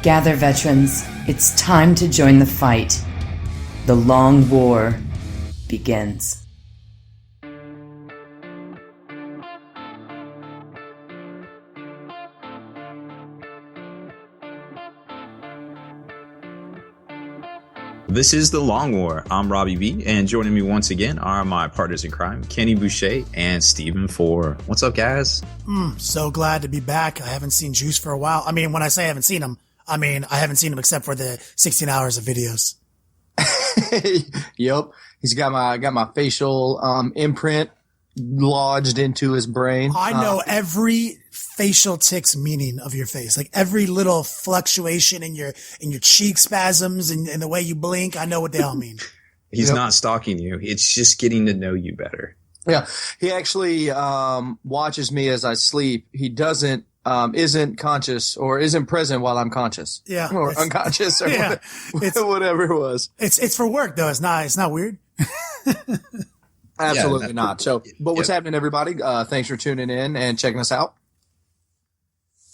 Gather, veterans. It's time to join the fight. The long war begins. This is The Long War. I'm Robbie B, and joining me once again are my partners in crime, Kenny Boucher and Stephen Four. What's up, guys? So glad to be back. I haven't seen Juice for a while. I mean, when I say I haven't seen him, I mean I haven't seen him except for the 16 hours of videos. Yep, he's got my facial imprint lodged into his brain. I know every facial tics meaning of your face, like every little fluctuation in your cheek spasms and the way you blink. I know what they all mean. He's not stalking you. It's just getting to know you better. Yeah, he actually watches me as I sleep. He isn't conscious or isn't present while I'm conscious. Yeah, or unconscious or whatever it was. It's for work though. It's not weird. Absolutely not. So, but what's happening, everybody? Thanks for tuning in and checking us out.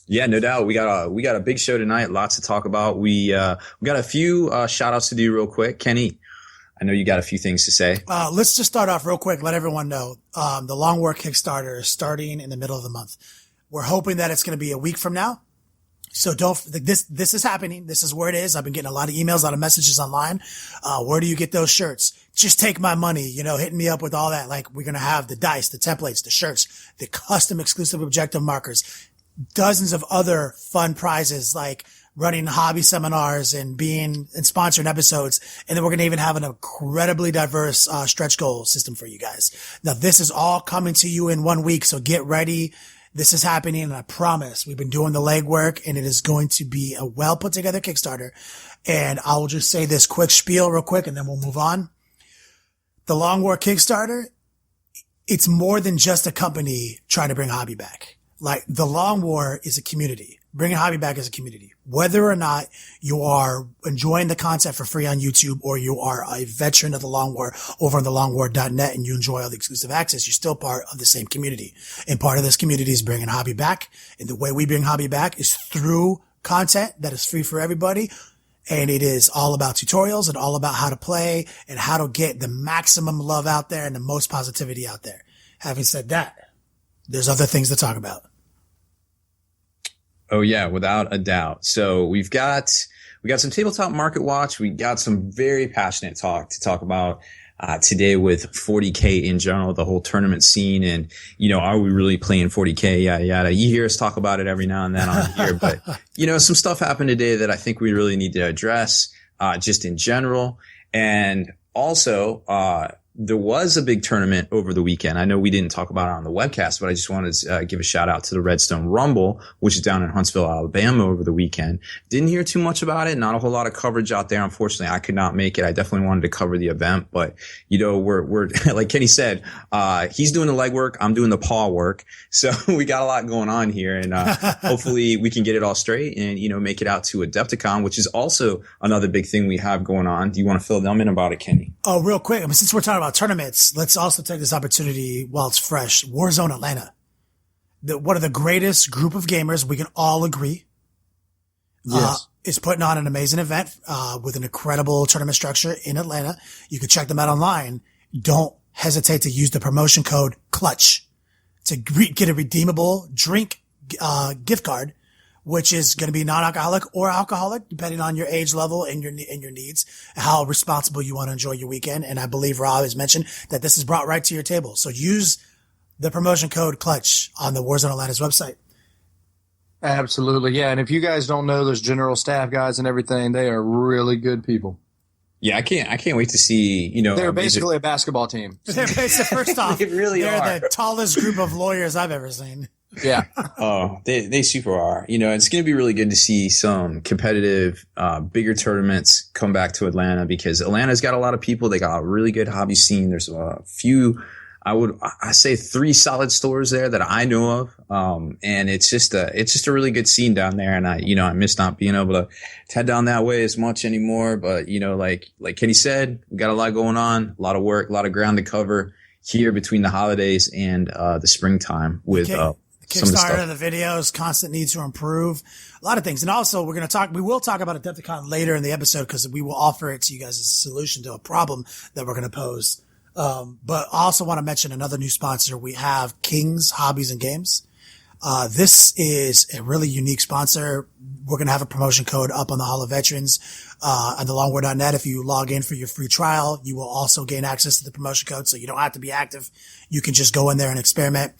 Yeah, no doubt. We got a big show tonight. Lots to talk about. We got a few shout outs to do real quick. Kenny, I know you got a few things to say. Let's just start off real quick. Let everyone know the Long War Kickstarter is starting in the middle of the month. We're hoping that it's going to be a week from now. So this is happening. This is where it is. I've been getting a lot of emails, a lot of messages online. Where do you get those shirts? Just take my money, hitting me up with all that. Like, we're going to have the dice, the templates, the shirts, the custom exclusive objective markers, dozens of other fun prizes, like running hobby seminars and sponsoring episodes. And then we're going to even have an incredibly diverse, stretch goal system for you guys. Now, this is all coming to you in 1 week. So get ready. This is happening, and I promise we've been doing the legwork, and it is going to be a well put together Kickstarter. And I will just say this quick spiel real quick, and then we'll move on. The Long War Kickstarter, it's more than just a company trying to bring hobby back. Like, the Long War is a community. Bringing hobby back as a community. Whether or not you are enjoying the content for free on YouTube, or you are a veteran of the Long War over on thelongwar.net and you enjoy all the exclusive access, you're still part of the same community. And part of this community is bringing hobby back. And the way we bring hobby back is through content that is free for everybody. And it is all about tutorials and all about how to play and how to get the maximum love out there and the most positivity out there. Having said that, there's other things to talk about. Oh yeah, without a doubt. So we got some tabletop market watch. We got some very passionate talk to talk about today with 40k in general, the whole tournament scene, and are we really playing 40k? Yada yada. You hear us talk about it every now and then on here, but some stuff happened today that I think we really need to address, just in general, and also there was a big tournament over the weekend. I know we didn't talk about it on the webcast, but I just wanted to give a shout out to the Redstone Rumble, which is down in Huntsville, Alabama over the weekend. Didn't hear too much about it. Not a whole lot of coverage out there. Unfortunately, I could not make it. I definitely wanted to cover the event, but we're like Kenny said, he's doing the legwork. I'm doing the paw work. So we got a lot going on here, and hopefully we can get it all straight and, make it out to Adepticon, which is also another big thing we have going on. Do you want to fill them in about it, Kenny? Oh, real quick. Since we're talking about tournaments, let's also take this opportunity while it's fresh. Warzone Atlanta, one of the greatest group of gamers, we can all agree, is putting on an amazing event with an incredible tournament structure in Atlanta. You can check them out online. Don't hesitate to use the promotion code CLUTCH to get a redeemable drink gift card, which is going to be non-alcoholic or alcoholic, depending on your age level and your needs, how responsible you want to enjoy your weekend. And I believe Rob has mentioned that this is brought right to your table. So use the promotion code CLUTCH on the Warzone Atlanta's website. Absolutely. Yeah. And if you guys don't know, those general staff guys and everything, they are really good people. Yeah, I can't wait to see, They're basically a basketball team. They're basically, first off, they're the tallest group of lawyers I've ever seen. Yeah. Oh, they super are. It's going to be really good to see some competitive, bigger tournaments come back to Atlanta, because Atlanta's got a lot of people. They got a really good hobby scene. There's a few, I say 3 solid stores there that I know of. And it's just a really good scene down there. And I miss not being able to head down that way as much anymore. But, like Kenny said, we got a lot going on, a lot of work, a lot of ground to cover here between the holidays and the springtime with Kickstarter, the videos, constant need to improve, a lot of things. And also we will talk about Adepticon later in the episode because we will offer it to you guys as a solution to a problem that we're going to pose. But I also want to mention another new sponsor. We have King's Hobbies and Games. This is a really unique sponsor. We're going to have a promotion code up on the Hall of Veterans, on thelongwar.net. If you log in for your free trial, you will also gain access to the promotion code. So you don't have to be active. You can just go in there and experiment.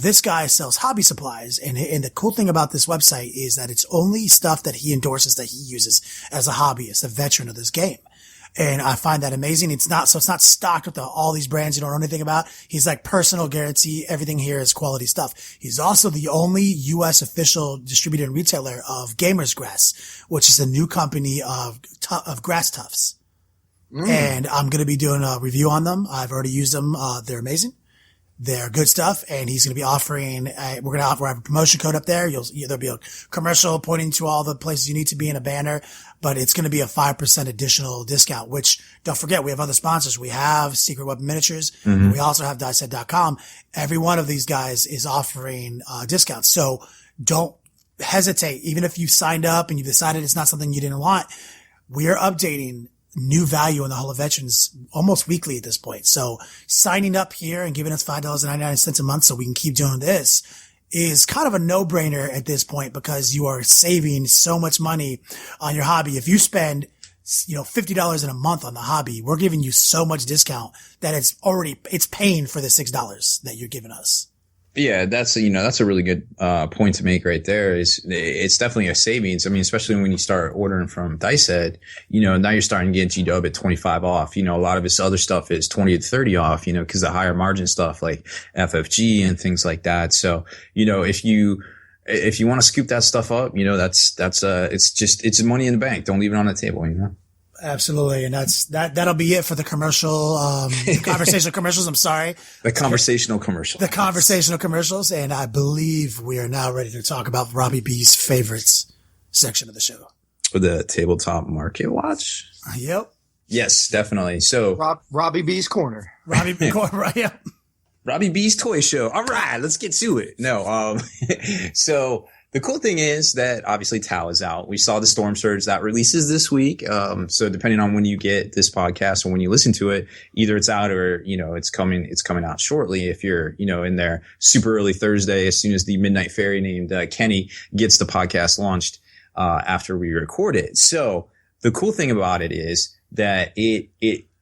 This guy sells hobby supplies. And the cool thing about this website is that it's only stuff that he endorses that he uses as a hobbyist, a veteran of this game. And I find that amazing. It's not stocked with all these brands you don't know anything about. He's like personal guarantee. Everything here is quality stuff. He's also the only U.S. official distributor and retailer of Gamer's Grass, which is a new company of grass tufts. And I'm going to be doing a review on them. I've already used them. They're amazing. They're good stuff. And he's going to be offering, we're going to have a promotion code up there. There'll be a commercial pointing to all the places you need to be in a banner, but it's going to be a 5% additional discount, which don't forget, we have other sponsors. We have Secret Weapon Miniatures. We also have DieSet.com. Every one of these guys is offering, discounts. So don't hesitate. Even if you signed up and you decided it's not something you didn't want, we are updating new value in the Hall of Veterans almost weekly at this point. So signing up here and giving us $5.99 a month so we can keep doing this is kind of a no-brainer at this point because you are saving so much money on your hobby. If you spend, $50 in a month on the hobby, we're giving you so much discount that it's paying for the $6 that you're giving us. Yeah, that's a really good point to make right there. It's definitely a savings. I mean, especially when you start ordering from DieSet, now you're starting to get G-Dub at 25 off. A lot of this other stuff is 20 to 30 off, because the higher margin stuff like FFG and things like that. So, if you want to scoop that stuff up, it's money in the bank. Don't leave it on the table, Absolutely. And that'll be it for the commercial, the conversational commercials. I'm sorry. The conversational commercials. The conversational commercials. And I believe we are now ready to talk about Robbie B's favorites section of the show. For the Tabletop Market Watch? Yep. Yes, definitely. So Robbie B's Corner. Robbie B's Corner, right? Yep. Robbie B's Toy Show. All right, let's get to it. No, so the cool thing is that obviously Tau is out. We saw the Storm Surge that releases this week. So depending on when you get this podcast or when you listen to it, either it's out or, it's coming out shortly. If you're, in there super early Thursday, as soon as the Midnight Fairy named Kenny gets the podcast launched, after we record it. So the cool thing about it is that it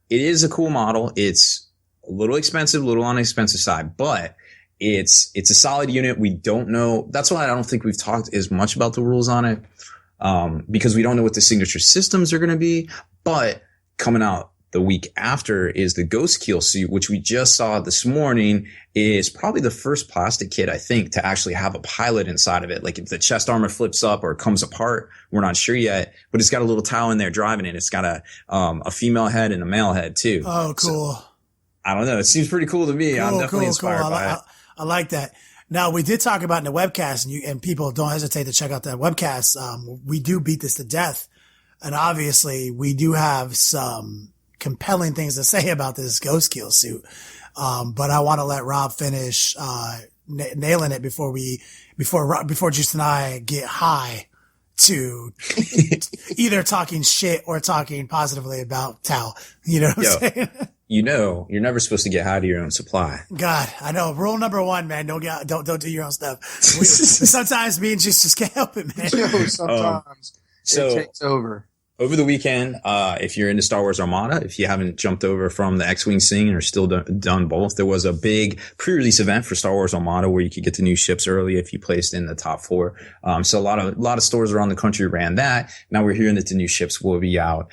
is a cool model. It's a little expensive, a little on the expensive side, but it's a solid unit. We don't know. That's why I don't think we've talked as much about the rules on it, because we don't know what the signature systems are going to be. But coming out the week after is the Ghostkeel suit, which we just saw this morning, is probably the first plastic kit, I think, to actually have a pilot inside of it. Like if the chest armor flips up or comes apart, we're not sure yet, but it's got a little Tau in there driving it. It's got a female head and a male head too. Oh, cool. So, I don't know. It seems pretty cool to me. Cool, I'm definitely inspired by it. I like that. Now, we did talk about in the webcast, and people don't hesitate to check out that webcast. We do beat this to death. And obviously, we do have some compelling things to say about this Ghostkeel suit. But I want to let Rob finish nailing it before Juice and I get high to either talking shit or talking positively about Tau. You know what I'm saying? You're never supposed to get high to your own supply. God, I know. Rule number one, man. Don't do your own stuff. Sometimes me and Juice just can't help it, man. Sometimes it takes over. Over the weekend, if you're into Star Wars Armada, if you haven't jumped over from the X-Wing scene or still done both, there was a big pre-release event for Star Wars Armada where you could get the new ships early if you placed in the top 4. So a lot of stores around the country ran that. Now we're hearing that the new ships will be out.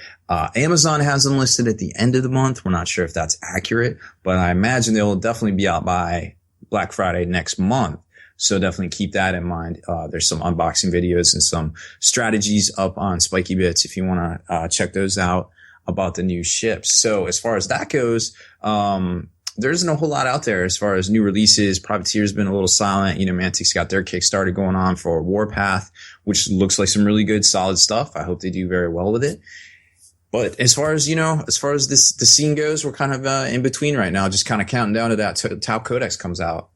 Amazon has them listed at the end of the month. We're not sure if that's accurate, but I imagine they'll definitely be out by Black Friday next month. So definitely keep that in mind. There's some unboxing videos and some strategies up on Spikey Bits if you want to check those out about the new ships. So as far as that goes, there isn't a whole lot out there as far as new releases. Privateer's been a little silent. Mantic's got their Kickstarter going on for Warpath, which looks like some really good, solid stuff. I hope they do very well with it. But as far as the scene goes, we're kind of in between right now, just kind of counting down to that Tau Codex comes out.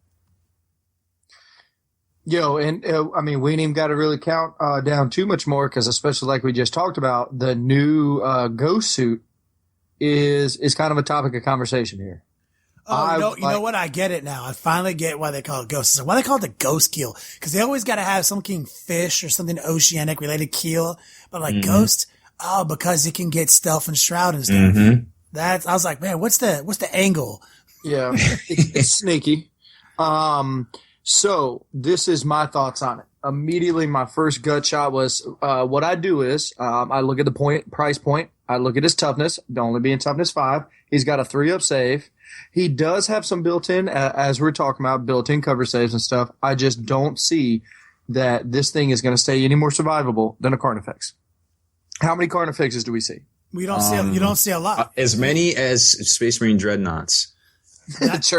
Yo, and I mean, we ain't even got to really count down too much more because, especially like we just talked about, the new Ghost suit is kind of a topic of conversation here. Oh, you know what? I get it now. I finally get why they call it Ghost. So why they call it the Ghostkeel? Because they always got to have something fish or something oceanic related keel, but like Ghost, because it can get stealth and shroud and stuff. I was like, man, what's the angle? Yeah, it's sneaky. So this is my thoughts on it. Immediately, my first gut shot was, what I do is, I look at the price point. I look at his toughness, only being toughness 5. He's got a 3-up save. He does have some built-in, as we're talking about, built-in cover saves and stuff. I just don't see that this thing is going to stay any more survivable than a Carnifex. How many Carnifexes do we see? You don't see a lot. As many as Space Marine Dreadnoughts. That's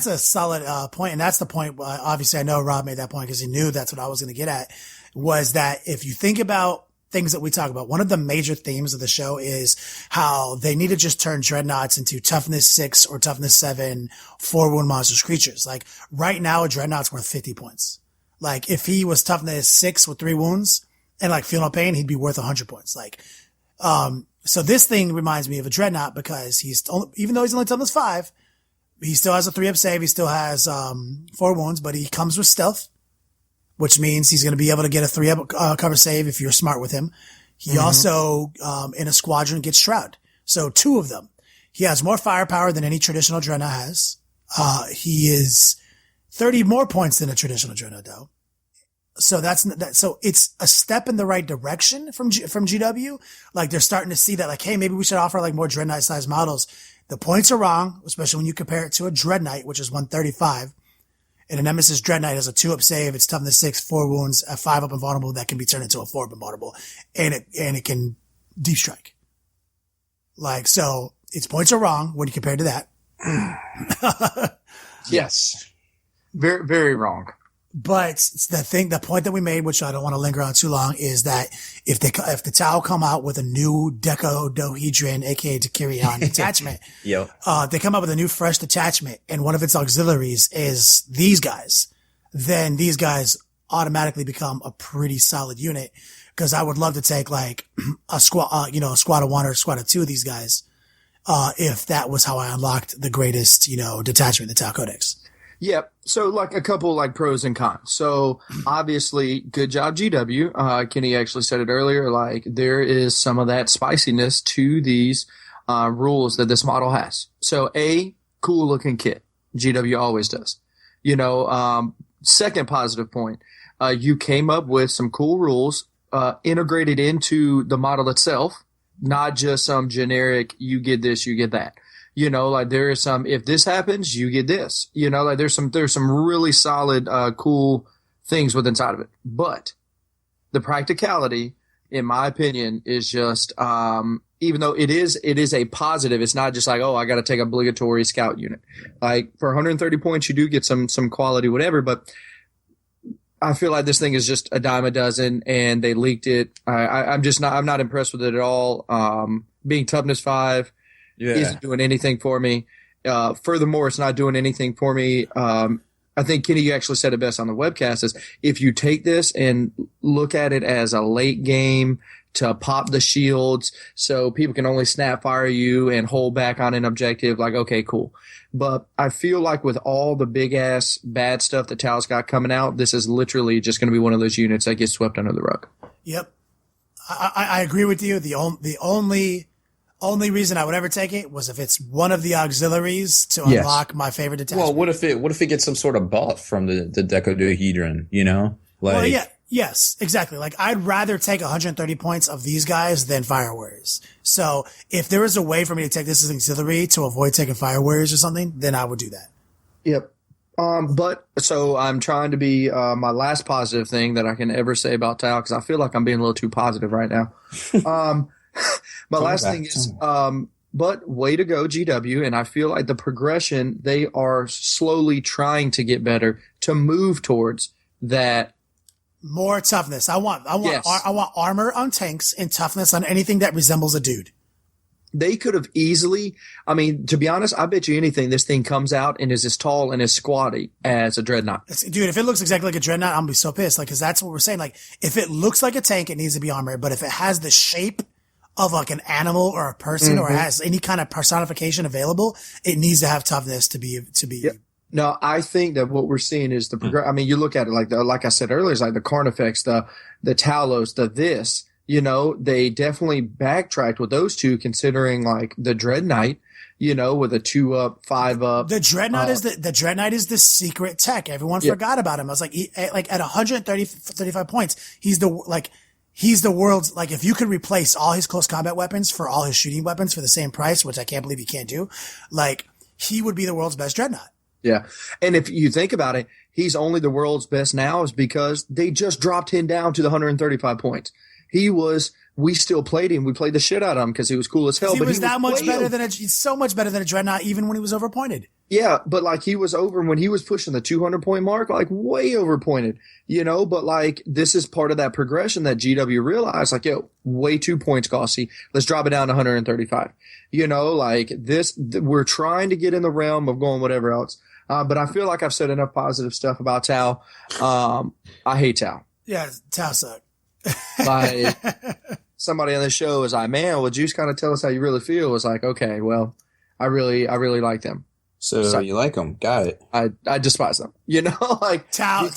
a solid point, and that's the point. Obviously, I know Rob made that point because he knew that's what I was going to get at. Was that if you think about things that we talk about, one of the major themes of the show is how they need to just turn dreadnoughts into toughness 6 or toughness 7 4-wound monsters creatures. Like right now, a dreadnought's worth 50 points. Like if he was toughness 6 with 3 wounds and like feel no pain, he'd be worth 100 points. Like, so this thing reminds me of a dreadnought because even though he's only toughness 5, he still has a 3-up save. He still has 4 wounds, but he comes with stealth, which means he's going to be able to get a 3-up cover save if you're smart with him. He also, in a squadron, gets shroud. So 2 of them. He has more firepower than any traditional dreadnought has. He is 30 more points than a traditional dreadnought, though. So so it's a step in the right direction from GW. Like they're starting to see that like, hey, maybe we should offer like more dreadnought sized models. The points are wrong, especially when you compare it to a dreadnought, which is 135. And a Nemesis dreadnought has a 2-up save. It's toughness 6, 4 wounds, a 5-up invulnerable that can be turned into a 4-up invulnerable. And it can deep strike. Like, so its points are wrong when you compare to that. Yes. Very, very wrong. But the point that we made, which I don't want to linger on too long, is that if the Tau come out with a new Decadohedron, aka Decurion detachment, they come out with a new fresh detachment, and one of its auxiliaries is these guys, then these guys automatically become a pretty solid unit. Because I would love to take like a squad of 1 or a squad of 2 of these guys, if that was how I unlocked the greatest, detachment in the Tau Codex. Yeah. So like a couple like pros and cons. So obviously good job GW. Kenny actually said it earlier, like there is some of that spiciness to these rules that this model has. So cool looking kit. GW always does. Second positive point, you came up with some cool rules integrated into the model itself, not just some generic you get this, you get that. Like there is some, if this happens, you get this. Like there's some really solid, cool things within inside of it. But the practicality, in my opinion, is just, even though it is a positive, it's not just like, oh, I got to take obligatory scout unit. Like for 130 points, you do get some quality, whatever. But I feel like this thing is just a dime a dozen, and they leaked it. I'm not impressed with it at all. Being toughness 5. Isn't doing anything for me. Furthermore, it's not doing anything for me. I think, Kenny, you actually said it best on the webcast, is if you take this and look at it as a late game to pop the shields so people can only snap fire you and hold back on an objective, like, okay, cool. But I feel like with all the big-ass bad stuff that Tau's got coming out, this is literally just going to be one of those units that gets swept under the rug. Yep. I agree with you. The only reason I would ever take it was if it's one of the auxiliaries to unlock my favorite detachment. Well, what if it gets some sort of buff from the Decadohedron, Yes, exactly. Like I'd rather take 130 points of these guys than Fire Warriors. So if there was a way for me to take this as an auxiliary to avoid taking Fire Warriors or something, then I would do that. Yep. But so I'm trying to be, my last positive thing that I can ever say about Tau, because I feel like I'm being a little too positive right now. My last thing is, but way to go, GW. And I feel like the progression, they are slowly trying to get better to move towards that. More toughness. I want armor on tanks and toughness on anything that resembles a dude. They could have easily, I mean, to be honest, I bet you anything this thing comes out and is as tall and as squatty as a dreadnought. Dude, if it looks exactly like a dreadnought, I'm gonna be so pissed. Like, cause that's what we're saying. Like, if it looks like a tank, it needs to be armored. But if it has the shape of like an animal or a person or has any kind of personification available, it needs to have toughness to be. Yep. No, I think that what we're seeing is I mean, you look at it like I said earlier, it's like the Carnifex, the Talos, this. You know, they definitely backtracked with those two, considering like the Dreadnought, you know, with a 2-up, 5-up. The Dreadnought is the secret tech. Everyone forgot about him. I was like, at 35 points, he's the world's, like, if you could replace all his close combat weapons for all his shooting weapons for the same price, which I can't believe you can't do, like, he would be the world's best Dreadnought. Yeah. And if you think about it, he's only the world's best now is because they just dropped him down to the 135 points. We still played him. We played the shit out of him because he was cool as hell. He was that much better he's so much better than a Dreadnought, even when he was overpointed. Yeah, but like he was over when he was pushing the 200 point mark, like way overpointed, you know, but like this is part of that progression that GW realized, like, yo, way 2 points costly. Let's drop it down to 135. You know, like we're trying to get in the realm of going whatever else. But I feel like I've said enough positive stuff about Tau. I hate Tau. Yeah, Tau sucked. Like somebody on the show was like, man, well, Juice kind of tell us how you really feel. It was like, okay, well, I really like them. So you like them? Got it. I despise them. You know, like Tau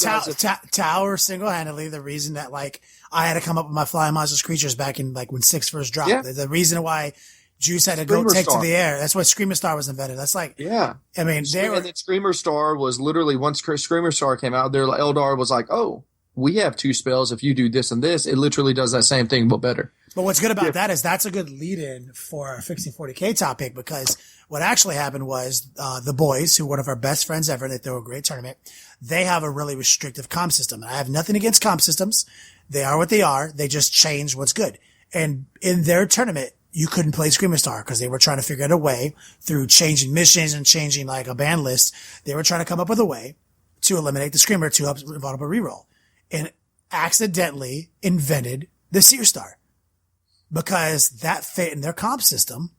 are single-handedly the reason that like I had to come up with my flying monstrous creatures back in like when 6 first dropped. Yeah. The reason why Juice had to go take to the air. That's why Screamer Star was invented. That's like, yeah. I mean, and then Screamer Star was literally once Screamer Star came out there, Eldar was like, oh, we have 2 spells. If you do this and this, it literally does that same thing, but better. But what's good about that is that's a good lead-in for our Fixing 40k topic, because what actually happened was the boys, who are one of our best friends ever, they throw a great tournament, they have a really restrictive comp system. And I have nothing against comp systems. They are what they are. They just change what's good. And in their tournament, you couldn't play Screamer Star because they were trying to figure out a way through changing missions and changing like a ban list. They were trying to come up with a way to eliminate the Screamer to help vulnerable reroll, and accidentally invented the Seer Star because that fit in their comp system.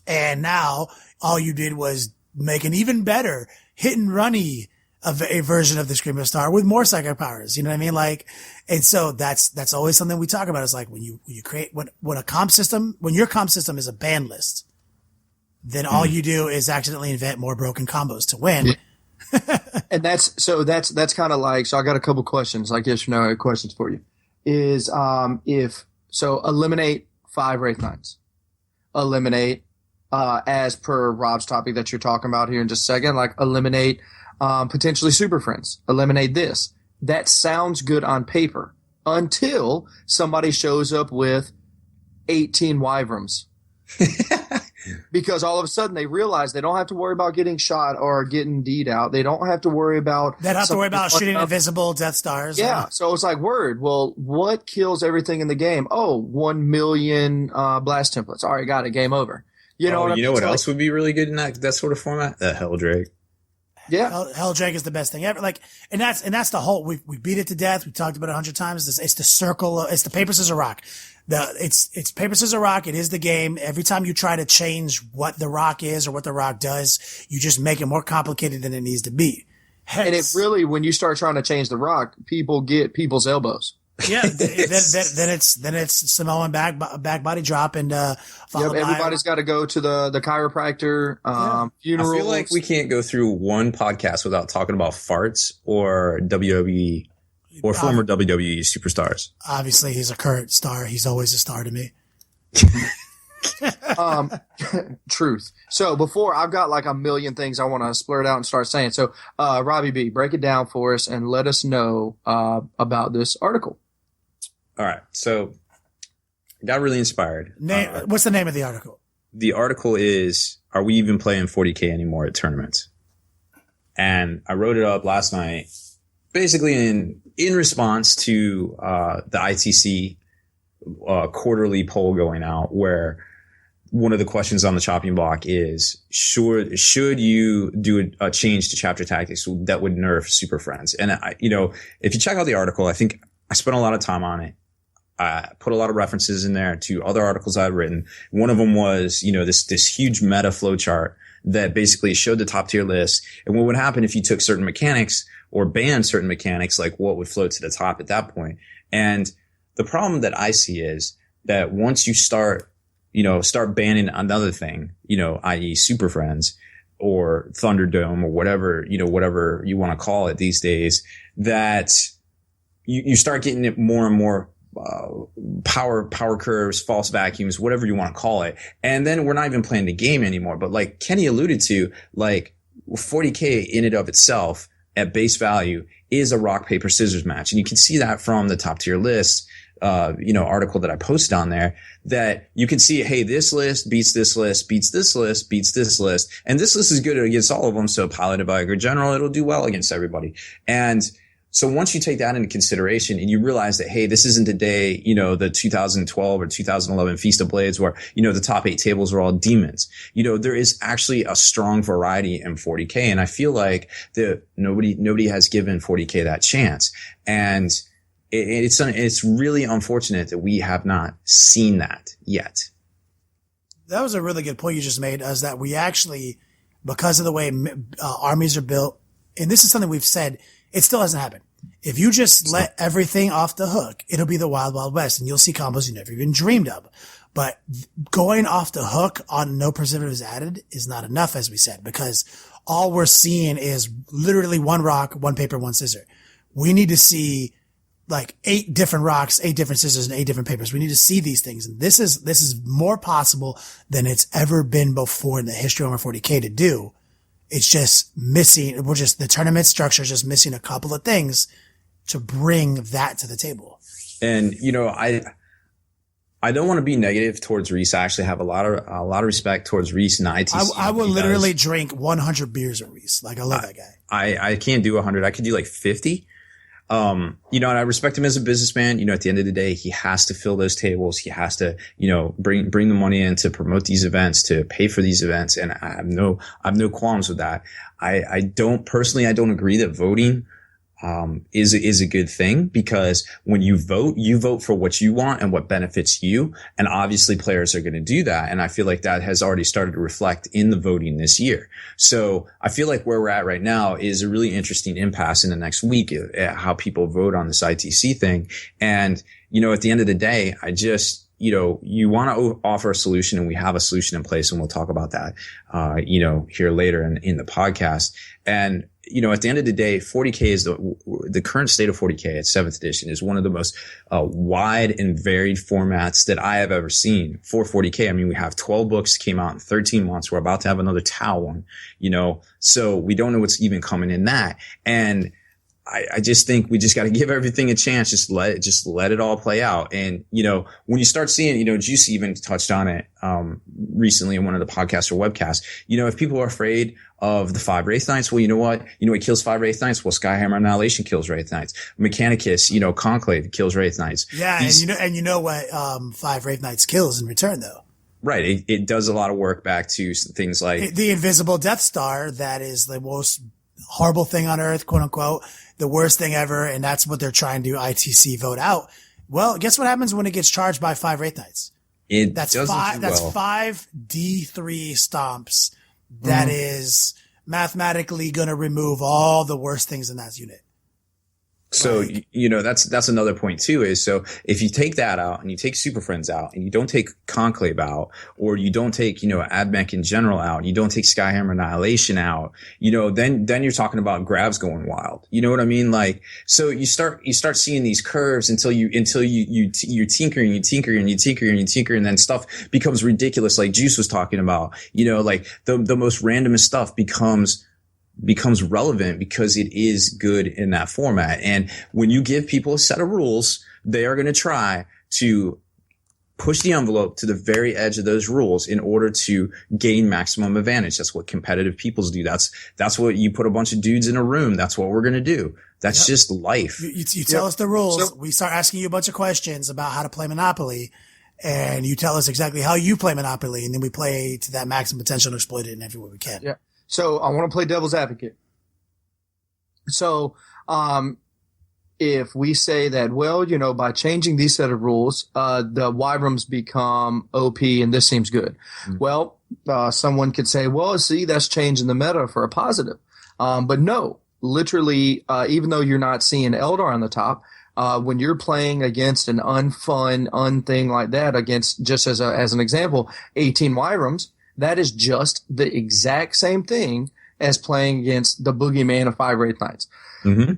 And now all you did was make an even better hit and runny of a version of the Screamer Star with more psychic powers. You know what I mean? Like, and so that's always something we talk about is like when you create, when your comp system is a ban list, then all you do is accidentally invent more broken combos to win. And that's kind of like, so I got a couple questions, like yes or no questions for you. Is, eliminate 5 Wraith Knights. Eliminate, as per Rob's topic that you're talking about here in just a second, like eliminate, potentially Super Friends. Eliminate this. That sounds good on paper until somebody shows up with 18 Wyverns. Because all of a sudden they realize they don't have to worry about getting shot or getting D'd out. They don't have to worry about... They don't have to worry about shooting invisible Death Stars. Yeah, so it's like, word. Well, what kills everything in the game? Oh, 1 million blast templates. All right, got it. Game over. You know what else would be really good in that sort of format? The Helldrake. Yeah. Helldrake is the best thing ever. Like, and that's the whole, we beat it to death. We talked about it 100 times. It's the circle. It's the paper, scissors, rock. It's paper, scissors, rock. It is the game. Every time you try to change what the rock is or what the rock does, you just make it more complicated than it needs to be. And it really, when you start trying to change the rock, people get people's elbows. Yeah, then it's Samoan back body drop and everybody's got to go to the chiropractor funeral. I feel like we can't go through one podcast without talking about farts or WWE or former WWE superstars. Obviously, he's a current star. He's always a star to me. Truth. So before, I've got like a million things I want to splurt out and start saying. So Robbie B, break it down for us and let us know about this article. All right, so I got really inspired. What's the name of the article? The article is, Are We Even Playing 40k Anymore at Tournaments? And I wrote it up last night, basically in response to the ITC quarterly poll going out, where one of the questions on the chopping block is, should you do a change to chapter tactics that would nerf Super Friends? And if you check out the article, I think I spent a lot of time on it. put a lot of references in there to other articles I've written. One of them was, this huge meta flow chart that basically showed the top tier list and what would happen if you took certain mechanics or banned certain mechanics, like what would float to the top at that point. And the problem that I see is that once you start banning another thing, i.e. Super Friends or Thunderdome or whatever you want to call it these days, that you start getting it more and more power curves, false vacuums, whatever you want to call it. And then we're not even playing the game anymore. But like Kenny alluded to, like 40K in and of itself at base value is a rock, paper, scissors match. And you can see that from the top tier list, article that I posted on there, that you can see, hey, this list beats this list, beats this list, beats this list. And this list is good against all of them. So piloted by a good general, it'll do well against everybody. And so once you take that into consideration and you realize that, hey, this isn't the day, the 2012 or 2011 Feast of Blades where, the top 8 tables are all demons. There is actually a strong variety in 40K. And I feel like nobody has given 40K that chance. And it's really unfortunate that we have not seen that yet. That was a really good point you just made, is that we actually, because of the way armies are built, and this is something we've said, it still hasn't happened. If you just let everything off the hook, it'll be the wild, wild west, and you'll see combos you never even dreamed of. But going off the hook on no preservatives added is not enough, as we said, because all we're seeing is literally one rock, one paper, one scissor. We need to see like 8 different rocks, 8 different scissors, and 8 different papers. We need to see these things. And this is more possible than it's ever been before in the history of Warhammer 40K to do. It's just missing, the tournament structure is just missing a couple of things to bring that to the table. And, I don't want to be negative towards Reese. I actually have a lot of respect towards Reese and ITC. I will literally drink 100 beers of Reese. Like, I love that guy. I can't do 100. I could do like 50. And I respect him as a businessman. At the end of the day, he has to fill those tables. He has to, bring the money in to promote these events, to pay for these events. And I have no qualms with that. I don't agree that voting, is a good thing, because when you vote for what you want and what benefits you. And obviously players are going to do that. And I feel like that has already started to reflect in the voting this year. So I feel like where we're at right now is a really interesting impasse in the next week at how people vote on this ITC thing. And, at the end of the day, I just, you want to offer a solution, and we have a solution in place, and we'll talk about that, here later in the podcast. And, at the end of the day, 40K is the current state of 40K at 7th edition is one of the most wide and varied formats that I have ever seen for 40K. I mean, we have 12 books came out in 13 months. We're about to have another Tau one, so we don't know what's even coming in that. And I just think we just got to give everything a chance. Just let it all play out. And, when you start seeing, Juicy even touched on it, recently in one of the podcasts or webcasts, if people are afraid of the 5 Wraith Knights, well, you know what? It kills 5 Wraith Knights. Well, Skyhammer Annihilation kills Wraith Knights. Mechanicus, Conclave kills Wraith Knights. Yeah. And you know what, 5 Wraith Knights kills in return, though. Right. It does a lot of work back to things like the Invisible Death Star. That is the most horrible thing on earth, quote unquote, the worst thing ever. And that's what they're trying to ITC vote out. Well, guess what happens when it gets charged by 5 Wraith Knights? That's 5 D3 stomps. That is mathematically going to remove all the worst things in that unit. So, that's another point too, is so if you take that out and you take Super Friends out and you don't take Conclave out, or you don't take, AdMech in general out, you don't take Skyhammer Annihilation out, then you're talking about grabs going wild. You know what I mean? Like, so you start seeing these curves until you're tinkering, you tinker and you tinker and you tinker, and then stuff becomes ridiculous. Like Juice was talking about, like the most randomest stuff becomes relevant because it is good in that format. And when you give people a set of rules, they are going to try to push the envelope to the very edge of those rules in order to gain maximum advantage. That's what competitive peoples do. That's what you put a bunch of dudes in a room. That's what we're going to do. That's just life. You tell us the rules. We start asking you a bunch of questions about how to play Monopoly, and you tell us exactly how you play Monopoly. And then we play to that maximum potential and exploit it in every way we can. Yeah. So I want to play devil's advocate. So, if we say that, well, by changing these set of rules, the Wyverns become OP and this seems good. Well, someone could say, well, see, that's changing the meta for a positive. But no, literally, even though you're not seeing Eldar on the top, when you're playing against an unfun thing like that, against, just as an example, 18 Wyverns, that is just the exact same thing as playing against the boogeyman of 5 Wraith Knights. Mm-hmm.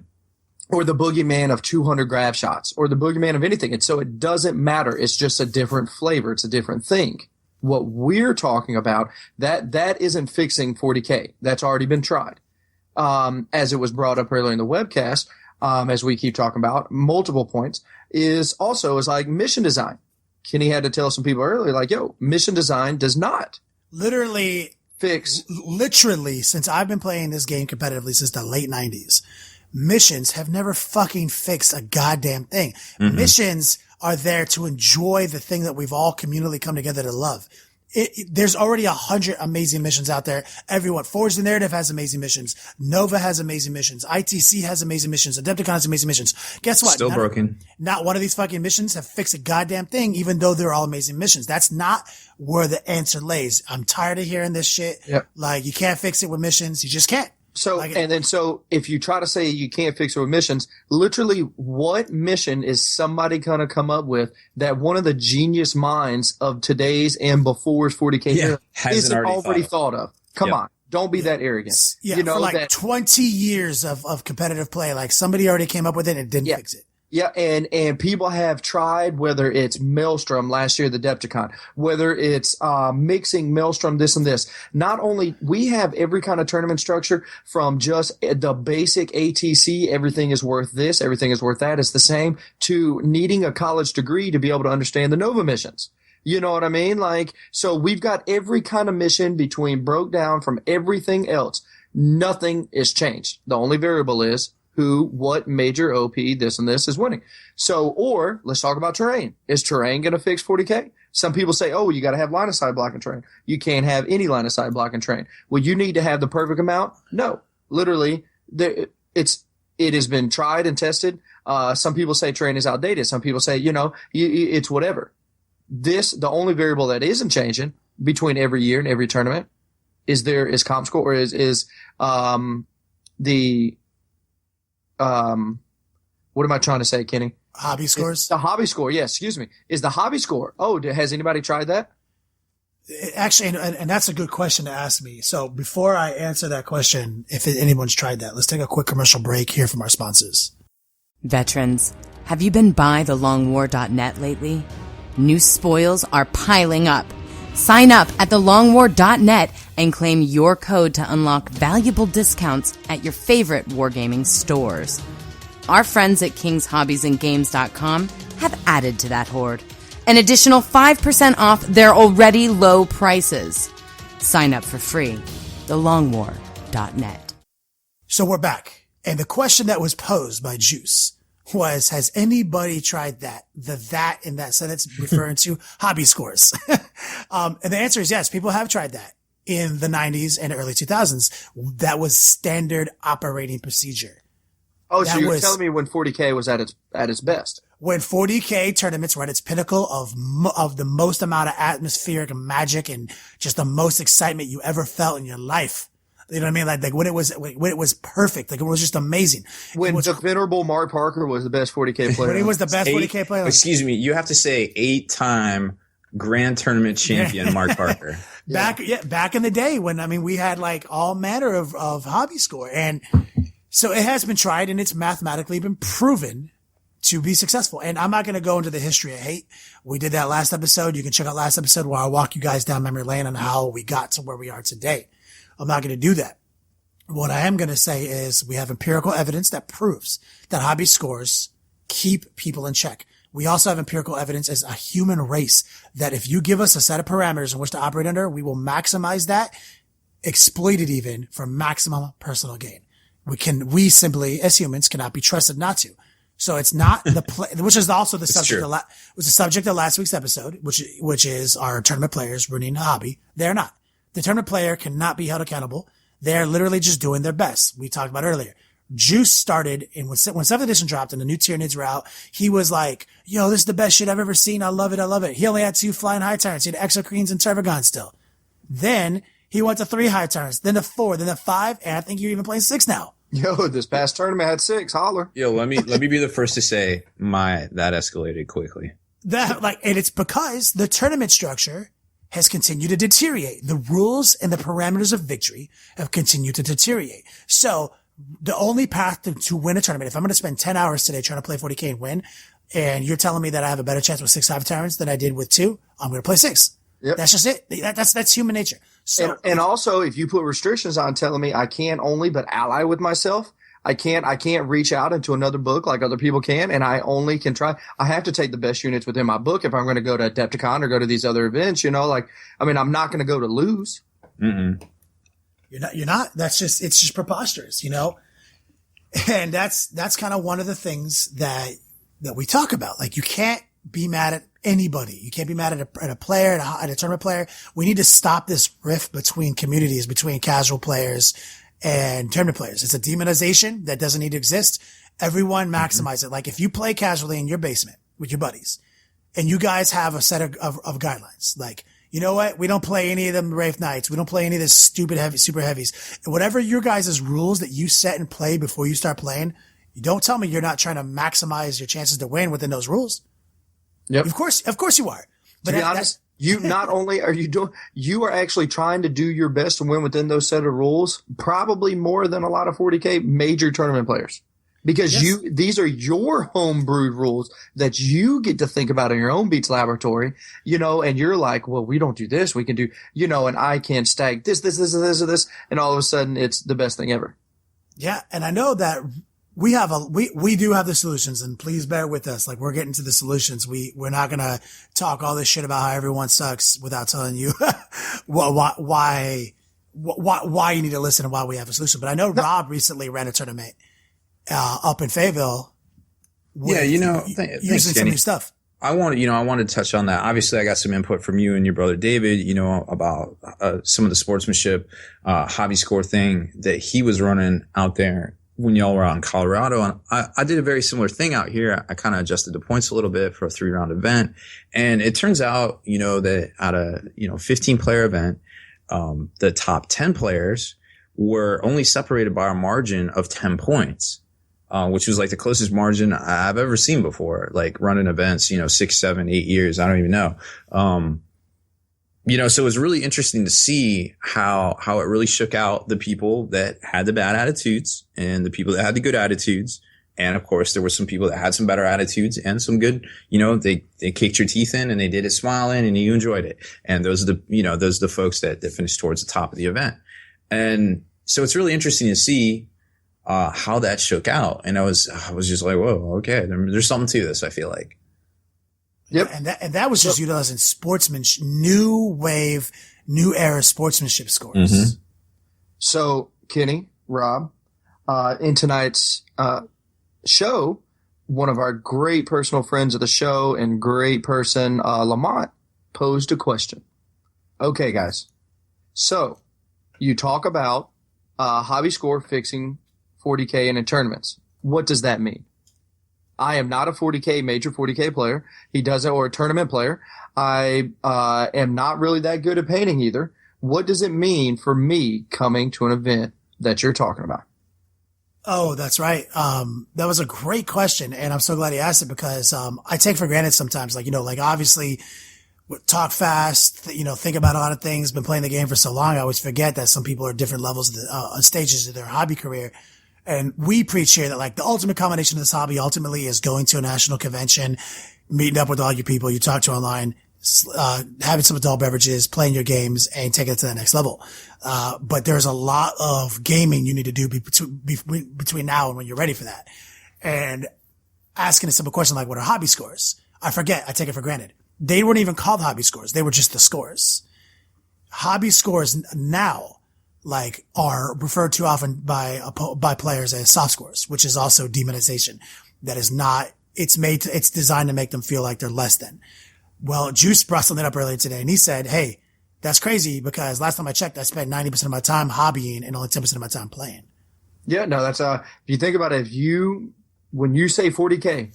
Or the boogeyman of 200 grab shots, or the boogeyman of anything. And so it doesn't matter. It's just a different flavor. It's a different thing. What we're talking about, that isn't fixing 40K. That's already been tried. As it was brought up earlier in the webcast, as we keep talking about, multiple points, is like mission design. Kenny had to tell some people earlier, like, yo, mission design does not literally fix. Literally, since I've been playing this game competitively since the late 90s, missions have never fucking fixed a goddamn thing. Mm-hmm. Missions are there to enjoy the thing that we've all communally come together to love. There's already 100 amazing missions out there. Everyone, Forge the Narrative has amazing missions. Nova has amazing missions. ITC has amazing missions. Adepticon has amazing missions. Guess what? Still broken. Not one of these fucking missions have fixed a goddamn thing, even though they're all amazing missions. That's not where the answer lays. I'm tired of hearing this shit. Yep. Like, you can't fix it with missions. You just can't. So if you try to say you can't fix it with missions, literally what mission is somebody going to come up with that one of the genius minds of today's and before's 40K isn't already thought of? Come on. Don't be that arrogant. Yeah, for like 20 years of competitive play, like somebody already came up with it and didn't fix it. Yeah, and people have tried, whether it's Maelstrom last year, the Adepticon, whether it's mixing Maelstrom, this and this. Not only, we have every kind of tournament structure from just the basic ATC, everything is worth this, everything is worth that, it's the same, to needing a college degree to be able to understand the Nova missions. You know what I mean? Like, so we've got every kind of mission between broke down from everything else. Nothing is changed. The only variable is what major OP, this and this is winning. So, or let's talk about terrain. Is terrain going to fix 40K? Some people say, oh, you got to have line of sight blocking terrain. You can't have any line of sight blocking terrain. Well, you need to have the perfect amount. No, literally, it has been tried and tested. Some people say terrain is outdated. Some people say, it's whatever. The only variable that isn't changing between every year and every tournament is comp score, or is what am I trying to say, Kenny? Hobby scores? The hobby score, yes, excuse me. Is the hobby score. Oh, has anybody tried that? Actually, and that's a good question to ask me. So before I answer that question, if anyone's tried that, let's take a quick commercial break here from our sponsors. Veterans, have you been by thelongwar.net lately? New spoils are piling up. Sign up at thelongwar.net and claim your code to unlock valuable discounts at your favorite wargaming stores. Our friends at kingshobbiesandgames.com have added to that horde. An additional 5% off their already low prices. Sign up for free. thelongwar.net. So we're back. And the question that was posed by Juice was, has anybody tried that? That in that sentence referring to hobby scores. And the answer is yes, people have tried that in the 90s and early 2000s. That was standard operating procedure. Oh, so you're telling me when 40K was at its best? When 40K tournaments were at its pinnacle of the most amount of atmospheric magic and just the most excitement you ever felt in your life. You know what I mean? Like when it was perfect. Like it was just amazing. When the venerable Mark Parker was the best 40K player. When he was the best 40K player. Excuse me. You have to say 8-time grand tournament champion Mark Parker. Back in the day when, we had like all manner of hobby score. And so it has been tried and it's mathematically been proven to be successful. And I'm not going to go into the history of hate. We did that last episode. You can check out last episode where I walk you guys down memory lane on how we got to where we are today. I'm not going to do that. What I am going to say is we have empirical evidence that proves that hobby scores keep people in check. We also have empirical evidence as a human race that if you give us a set of parameters in which to operate under, we will maximize that, exploit it even for maximum personal gain. We simply, as humans, cannot be trusted not to. So it's not which is also the subject of last week's episode, which is our tournament players ruining a hobby. They're not. The tournament player cannot be held accountable. They're literally just doing their best. We talked about earlier. Juice started, and when 7th edition dropped and the new Tyranids were out, he was like, yo, this is the best shit I've ever seen. I love it. I love it. He only had 2 flying high tyrants. He had Exocrines and Tervagons still. Then he went to 3 high tyrants, then to 4, then to 5, and I think you're even playing 6 now. Yo, this past tournament had 6. Holler. Yo, let me be the first to say that escalated quickly. And it's because the tournament structure has continued to deteriorate. The rules and the parameters of victory have continued to deteriorate. So the only path to win a tournament, if I'm going to spend 10 hours today trying to play 40K and win, and you're telling me that I have a better chance with 6 high tyrants than I did with 2, I'm going to play 6. Yep. That's just it. That's human nature. So, and also, if you put restrictions on telling me I can't only but ally with myself, I can't reach out into another book like other people can, and I only can try. I have to take the best units within my book if I'm going to go to Adepticon or go to these other events. I'm not going to go to lose. Mm-mm. You're not. It's just preposterous, And that's kind of one of the things that we talk about. Like, you can't be mad at anybody. You can't be mad at a player, at a tournament player. We need to stop this rift between communities, between casual players and tournament players. It's a demonization that doesn't need to exist. Everyone maximize it. Like, if you play casually in your basement with your buddies and you guys have a set of guidelines, like, you know what? We don't play any of them Wraith Knights. We don't play any of this stupid super heavies. Whatever your guys' rules that you set and play before you start playing, you don't tell me you're not trying to maximize your chances to win within those rules. Yep. Of course you are. But to be honest, you not only are you are actually trying to do your best to win within those set of rules, probably more than a lot of 40K major tournament players. Because these are your homebrewed rules that you get to think about in your own Beats laboratory, and you're like, well, we don't do this. We can do, and I can stack this, or this. And all of a sudden it's the best thing ever. Yeah. And I know that we do have the solutions, and please bear with us. Like, we're getting to the solutions. We're not going to talk all this shit about how everyone sucks without telling you why you need to listen and why we have a solution. But I know Rob recently ran a tournament up in Fayetteville. Using some new stuff. I wanted to touch on that. Obviously, I got some input from you and your brother David, about some of the sportsmanship hobby score thing that he was running out there when y'all were out in Colorado. And I did a very similar thing out here. I kind of adjusted the points a little bit for a 3-round event. And it turns out, that at a 15 player event, the top 10 players were only separated by a margin of 10 points. Which was like the closest margin I've ever seen before, like running events, 6, 7, 8 years. I don't even know. So it was really interesting to see how it really shook out the people that had the bad attitudes and the people that had the good attitudes. And of course, there were some people that had some better attitudes and some good, they kicked your teeth in and they did it smiling and you enjoyed it. And those are the folks that finished towards the top of the event. And so it's really interesting to see how that shook out. And I was just like, whoa, okay, there's something to this, I feel like. Yep. And that was just utilizing sportsmanship, new wave, new era sportsmanship scores. Mm-hmm. So, Kenny, Rob, in tonight's show, one of our great personal friends of the show and great person, Lamont, posed a question. Okay, guys. So, you talk about hobby score fixing 40K and in tournaments. What does that mean? I am not a major 40K player. He doesn't, or a tournament player. I am not really that good at painting either. What does it mean for me coming to an event that you're talking about? Oh, that's right. That was a great question, and I'm so glad you asked it because I take for granted sometimes, obviously talk fast, think about a lot of things, been playing the game for so long, I always forget that some people are at different levels of stages of their hobby career. And we preach here that the ultimate combination of this hobby ultimately is going to a national convention, meeting up with all your people you talk to online, having some adult beverages, playing your games, and taking it to the next level. But there's a lot of gaming you need to do between now and when you're ready for that. And asking a simple question like, what are hobby scores? I forget. I take it for granted. They weren't even called hobby scores. They were just the scores. Hobby scores now, are referred to often by players as soft scores, which is also demonization. That is not, it's designed to make them feel like they're less than. Well, Juice brought something up earlier today and he said, hey, that's crazy because last time I checked, I spent 90% of my time hobbying and only 10% of my time playing. Yeah, no, that's if you think about it, when you say 40K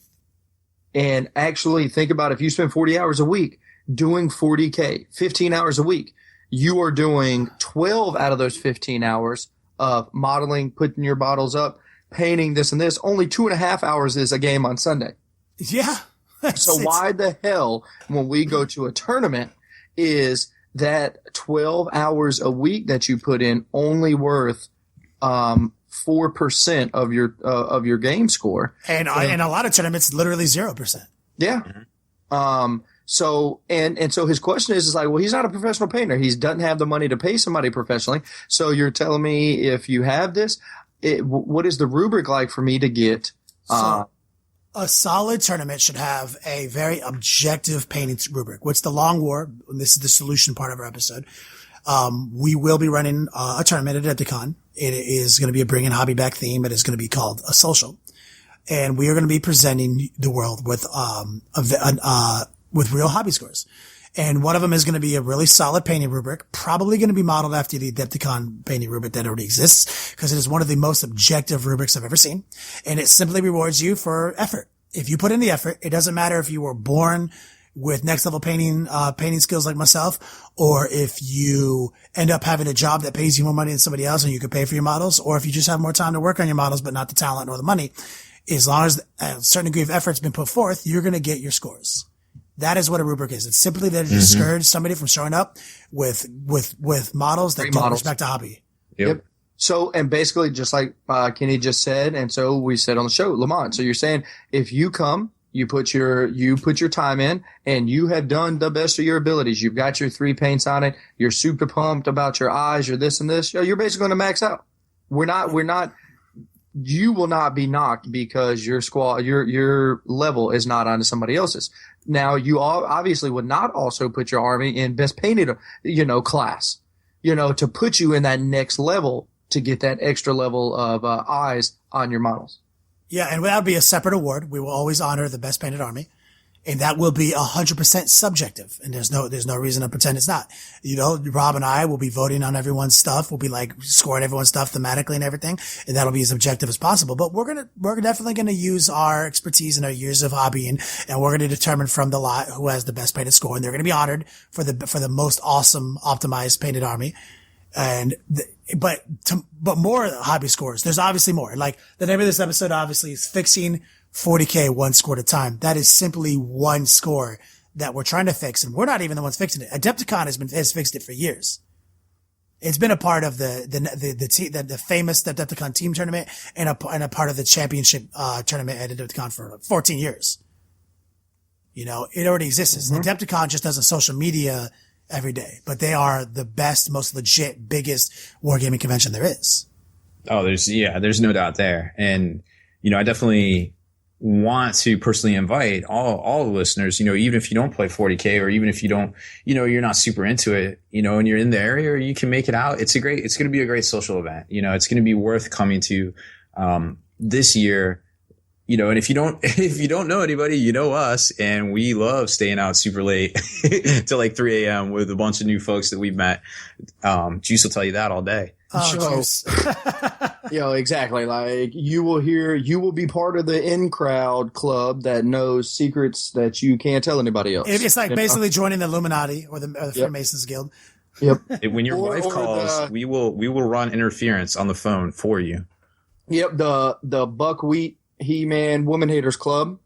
and actually think about if you spend 40 hours a week doing 40K, 15 hours a week, you are doing 12 out of those 15 hours of modeling, putting your bottles up, painting this and this. Only 2.5 hours is a game on Sunday. Yeah. So why the hell, when we go to a tournament, is that 12 hours a week that you put in only worth 4% of your game score? And in a lot of tournaments, literally 0%. Yeah. So his question is like, well, he's not a professional painter. He doesn't have the money to pay somebody professionally. So you're telling me if you have this, what is the rubric like for me to get? A solid tournament should have a very objective painting rubric. What's the Long War? And this is the solution part of our episode. We will be running a tournament at Adepticon. It is going to be a bring in hobby back theme. It is going to be called a social, and we are going to be presenting the world with real hobby scores. And one of them is going to be a really solid painting rubric, probably going to be modeled after the Adepticon painting rubric that already exists, because it is one of the most objective rubrics I've ever seen. And it simply rewards you for effort. If you put in the effort, it doesn't matter if you were born with next level painting skills like myself, or if you end up having a job that pays you more money than somebody else and you can pay for your models, or if you just have more time to work on your models, but not the talent nor the money. As long as a certain degree of effort's been put forth, you're going to get your scores. That is what a rubric is. It's simply that it discourages somebody from showing up with models that don't respect a hobby. Yep. So, and basically just like Kenny just said, and so we said on the show, Lamont. So you're saying if you come, you put your time in, and you have done the best of your abilities. You've got your 3 paints on it. You're super pumped about your eyes. You're this and this. You're basically going to max out. You will not be knocked because your level is not onto somebody else's. Now, you obviously would not also put your army in best painted, class, to put you in that next level to get that extra level of eyes on your models. Yeah, and that would be a separate award. We will always honor the best painted army, and that will be 100% subjective. And there's no reason to pretend it's not. Rob and I will be voting on everyone's stuff. We'll be like scoring everyone's stuff thematically and everything, and that'll be as objective as possible. But we're definitely gonna use our expertise and our years of hobbying, and we're gonna determine from the lot who has the best painted score, and they're gonna be honored for the most awesome optimized painted army. But more hobby scores. There's obviously more. Like the name of this episode obviously is fixing 40K one score at a time. That is simply one score that we're trying to fix, and we're not even the ones fixing it. Adepticon has fixed it for years. It's been a part of the famous Adepticon team tournament and a part of the championship tournament at Adepticon for 14 years. It already exists. Adepticon just does a social media every day, but they are the best, most legit, biggest wargaming convention there is. Oh, there's no doubt there. And, I definitely want to personally invite all the listeners, even if you don't play 40K, or even if you don't, you're not super into it, and you're in the area, or you can make it out. It's going to be a great social event. It's going to be worth coming to, this year. And if you don't know anybody, you know us, and we love staying out super late till like 3 a.m. with a bunch of new folks that we've met. Juice will tell you that all day. Juice. Exactly. Like you will be part of the in-crowd club that knows secrets that you can't tell anybody else. It's like basically joining the Illuminati or the Freemasons Guild. Yep. When your wife calls, we will run interference on the phone for you. Yep. The Buckwheat He-Man Woman Haters Club.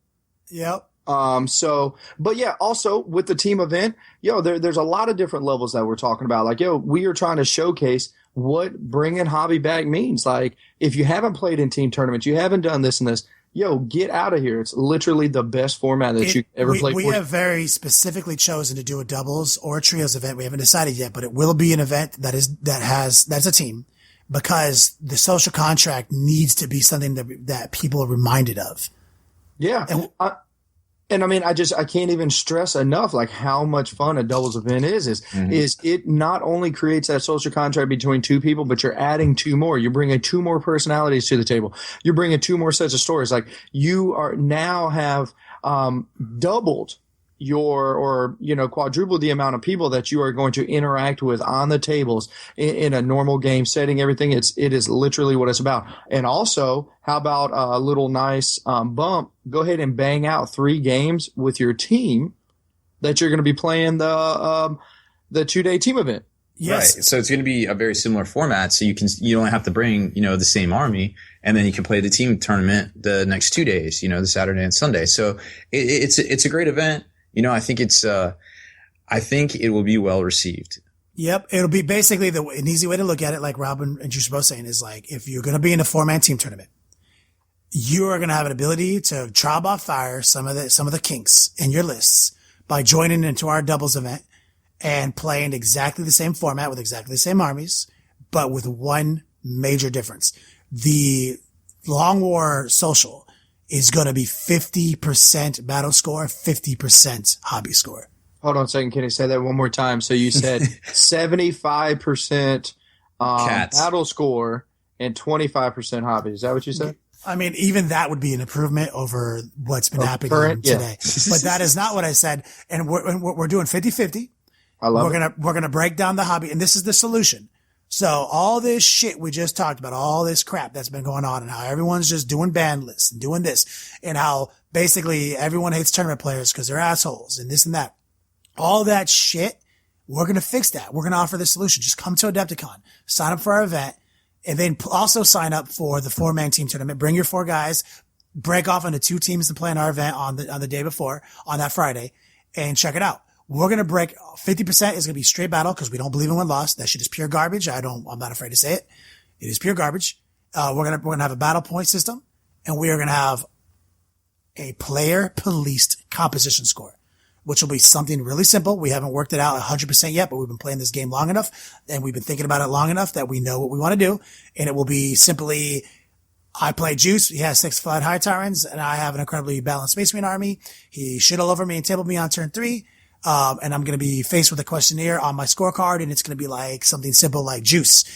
Yep. But yeah, also with the team event, there's a lot of different levels that we're talking about. Like, we are trying to showcase what bringing hobby back means. Like, if you haven't played in team tournaments, you haven't done this and this, get out of here. It's literally the best format that you ever played. We have very specifically chosen to do a doubles or a trios event. We haven't decided yet, but it will be an event that's a team. Because the social contract needs to be something that people are reminded of. Yeah. And I mean, I can't even stress enough, like how much fun a doubles event is it not only creates that social contract between two people, but you're adding 2 more. You're bringing 2 more personalities to the table. You're bringing 2 more sets of stories. Like you are now have, doubled quadruple the amount of people that you are going to interact with on the tables in a normal game setting, everything. It is literally what it's about. And also, how about a little nice bump? Go ahead and bang out 3 games with your team that you're going to be playing the 2-day team event. Yes. Right. So it's going to be a very similar format. So you don't have to bring, the same army, and then you can play the team tournament the next 2 days, the Saturday and Sunday. So it's a great event. I think I think it will be well received. Yep. It'll be basically an easy way to look at it. Like Robin and Juice were both saying, is like, if you're going to be in a 4-man team tournament, you are going to have an ability to try by fire some of the kinks in your lists by joining into our doubles event and playing exactly the same format with exactly the same armies, but with one major difference. The Long War Social is going to be 50% battle score, 50% hobby score. Hold on a second. Can I say that one more time? So you said 75% battle score and 25% hobby. Is that what you said? I mean, even that would be an improvement over what's been happening today. But that is not what I said. And we're doing 50-50. I love it. We're gonna break down the hobby, and this is the solution. So all this shit we just talked about, all this crap that's been going on, and how everyone's just doing ban lists and doing this, and how basically everyone hates tournament players because they're assholes and this and that. All that shit, we're gonna fix that. We're gonna offer the solution. Just come to Adepticon, sign up for our event, and then also sign up for the 4-man team tournament. Bring your 4 guys, break off into 2 teams to play in our event on the day before, on that Friday, and check it out. We're going to break 50% is going to be straight battle because we don't believe in one loss. That shit is pure garbage. I'm not afraid to say it. It is pure garbage. We're going to have a battle point system, and we are going to have a player policed composition score, which will be something really simple. We haven't worked it out 100% yet, but we've been playing this game long enough and we've been thinking about it long enough that we know what we want to do. And it will be simply, I play Juice. He has 6 Flight High Tyrants, and I have an incredibly balanced Space Marine army. He shit all over me and tabled me on turn 3. And I'm going to be faced with a questionnaire on my scorecard, and it's going to be like something simple like Juice.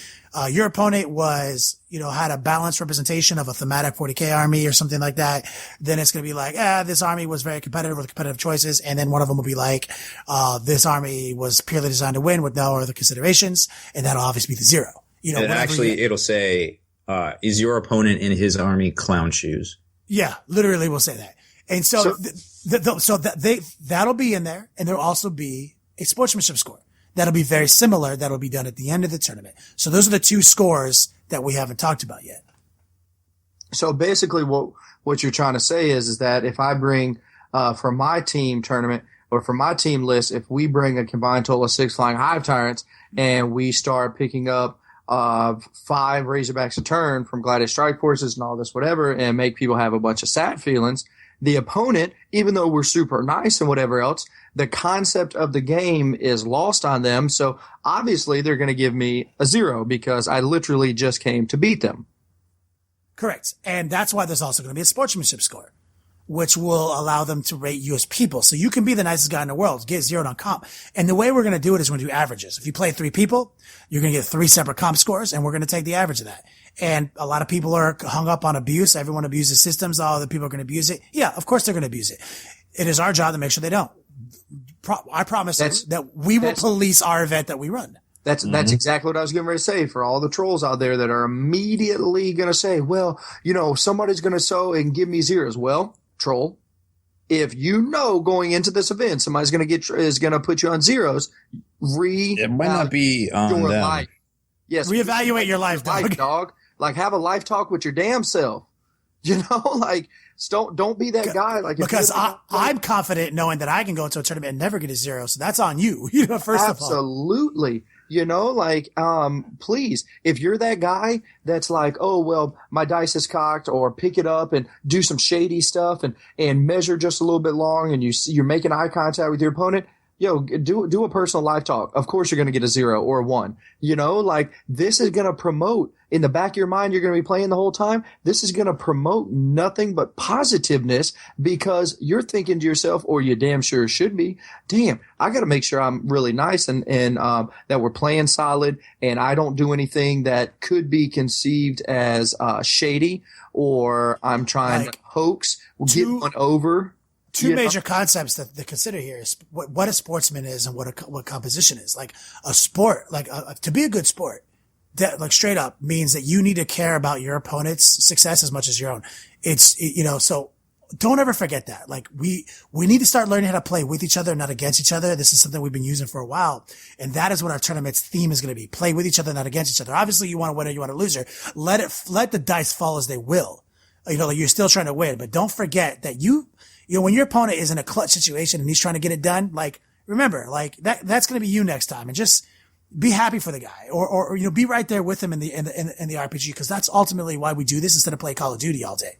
Your opponent was, had a balanced representation of a thematic 40k army or something like that. Then it's going to be like, this army was very competitive with competitive choices. And then one of them will be like, this army was purely designed to win with no other considerations. And that'll obviously be the 0. And actually it'll say, is your opponent in his army clown shoes? Yeah, literally we'll say that. And so that'll be in there, and there'll also be a sportsmanship score. That'll be very similar. That'll be done at the end of the tournament. So those are the 2 scores that we haven't talked about yet. So basically what you're trying to say is that if I bring, for my team tournament or for my team list, if we bring a combined total of 6 Flying Hive Tyrants and we start picking up 5 Razorbacks a turn from Gladiator Strike Forces and all this whatever, and make people have a bunch of sad feelings, the opponent, even though we're super nice and whatever else, the concept of the game is lost on them. So obviously they're going to give me a 0 because I literally just came to beat them. Correct. And that's why there's also going to be a sportsmanship score, which will allow them to rate you as people. So you can be the nicest guy in the world, get 0'd on comp. And the way we're going to do it is we're going to do averages. If you play 3 people, you're going to get 3 separate comp scores, and we're going to take the average of that. And a lot of people are hung up on abuse. Everyone abuses systems. All the people are going to abuse it. Yeah, of course they're going to abuse it. It is our job to make sure they don't. I promise that we will police our event that we run. That's exactly what I was getting ready to say for all the trolls out there that are immediately going to say, well, somebody's going to sow and give me 0s. Well, troll, if going into this event, somebody's going to put you on 0s, it might not be on them. Life. Yes. Reevaluate your life, dog. Like, have a life talk with your damn self. Don't be that guy. Like, because I'm confident knowing that I can go into a tournament and never get a 0. So that's on you. First of all. Absolutely. Please, if you're that guy that's like, oh, well, my dice is cocked, or pick it up and do some shady stuff and measure just a little bit long, and you're making eye contact with your opponent, do a personal life talk. Of course you're going to get a 0 or a 1. This is going to promote, in the back of your mind, you're going to be playing the whole time. This is going to promote nothing but positiveness, because you're thinking to yourself, or you damn sure should be, damn, I got to make sure I'm really nice and that we're playing solid, and I don't do anything that could be conceived as shady, or I'm trying to hoax, get one over. two major concepts that consider here is what a sportsman is and what composition is. Like a sport, to be a good sport, that like straight up means that you need to care about your opponent's success as much as your own. So don't ever forget that. Like we need to start learning how to play with each other, not against each other. This is something we've been using for a while. And that is what our tournament's theme is going to be. Play with each other, not against each other. Obviously you want to win or you want to lose her. Let the dice fall as they will. Like you're still trying to win, but don't forget that when your opponent is in a clutch situation and he's trying to get it done, like remember, like that's going to be you next time, and just be happy for the guy, or be right there with him in the RPG, because that's ultimately why we do this instead of play Call of Duty all day.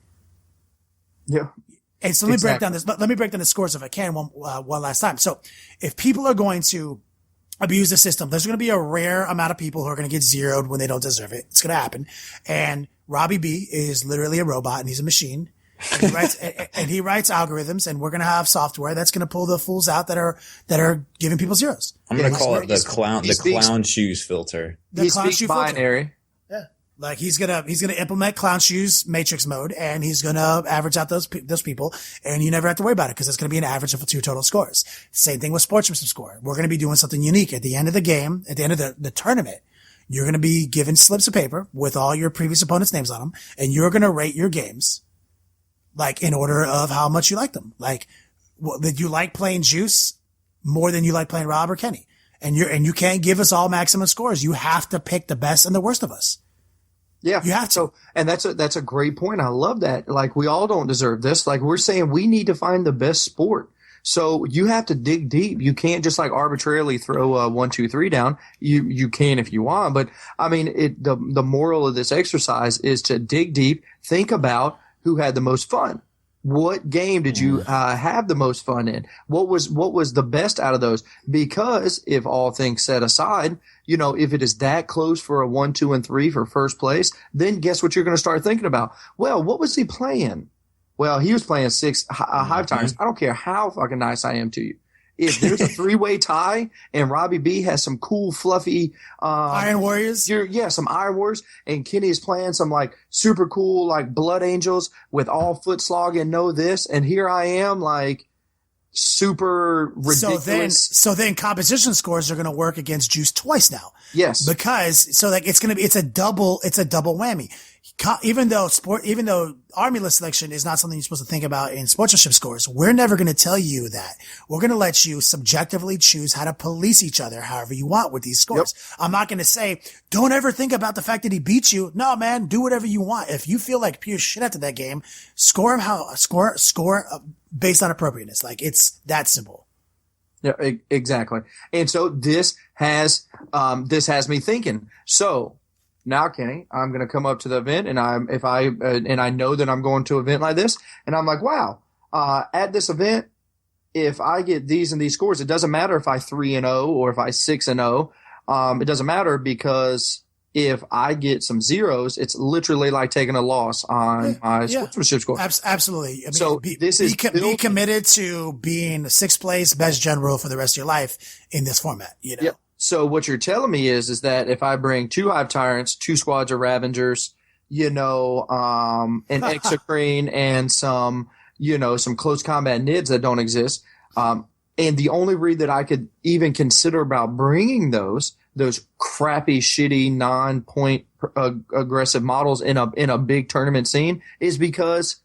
Yeah. And so let me break down the scores if I can one last time. So if people are going to abuse the system, there's going to be a rare amount of people who are going to get zeroed when they don't deserve it. It's going to happen. And Robbie B is literally a robot and he's a machine. And he writes algorithms, and we're going to have software that's going to pull the fools out that are giving people zeros. I'm going to call it the clown shoes filter. He speaks binary. Yeah. Like he's going to implement clown shoes matrix mode, and he's going to average out those people, and you never have to worry about it because it's going to be an average of 2 total scores. Same thing with Sportsmanship score. We're going to be doing something unique at the end of the game, at the end of the tournament. You're going to be given slips of paper with all your previous opponents' names on them, and you're going to rate your games, like in order of how much you like them. Like, did you like playing Juice more than you like playing Rob or Kenny? And you can't give us all maximum scores. You have to pick the best and the worst of us. Yeah. You have to. So, and that's a great point. I love that. Like, we all don't deserve this. Like, we're saying we need to find the best sport. So you have to dig deep. You can't just like arbitrarily throw 1, 2, 3 down. You can if you want, but I mean, the moral of this exercise is to dig deep, think about who had the most fun. What game did you have the most fun in? What was the best out of those? Because if all things set aside, if it is that close for a 1, 2, and 3 for first place, then guess what you're going to start thinking about? Well, what was he playing? Well, he was playing 6 Hive Tyrants. I don't care how fucking nice I am to you. If there's a 3-way tie and Robbie B has some cool, fluffy Iron Warriors, some Iron Warriors, and Kenny is playing some like super cool like Blood Angels with all foot slog and know this, and here I am like super ridiculous. So then composition scores are going to work against Juice twice now. Yes, because it's a double whammy. Even though army list selection is not something you're supposed to think about in sportsmanship scores, we're never going to tell you that. We're going to let you subjectively choose how to police each other however you want with these scores. Yep. I'm not going to say, don't ever think about the fact that he beat you. No, man, do whatever you want. If you feel like pure shit after that game, score based on appropriateness. Like, it's that simple. Yeah, exactly. And so this has me thinking. So, now, Kenny, I'm going to come up to the event, and I know that I'm going to an event like this, and I'm like, wow, at this event, if I get these and these scores, it doesn't matter if I 3-0 or if I 6-0. It doesn't matter, because if I get some zeros, it's literally like taking a loss on my sportsmanship score. Absolutely. I mean, so be committed to being 6th place best general for the rest of your life in this format. Yeah. So what you're telling me is that if I bring 2 Hive Tyrants, 2 squads of Ravengers, an Exocrine and some close combat NIDs that don't exist, and the only read that I could even consider about bringing those crappy, shitty, non-point aggressive models in a big tournament scene is because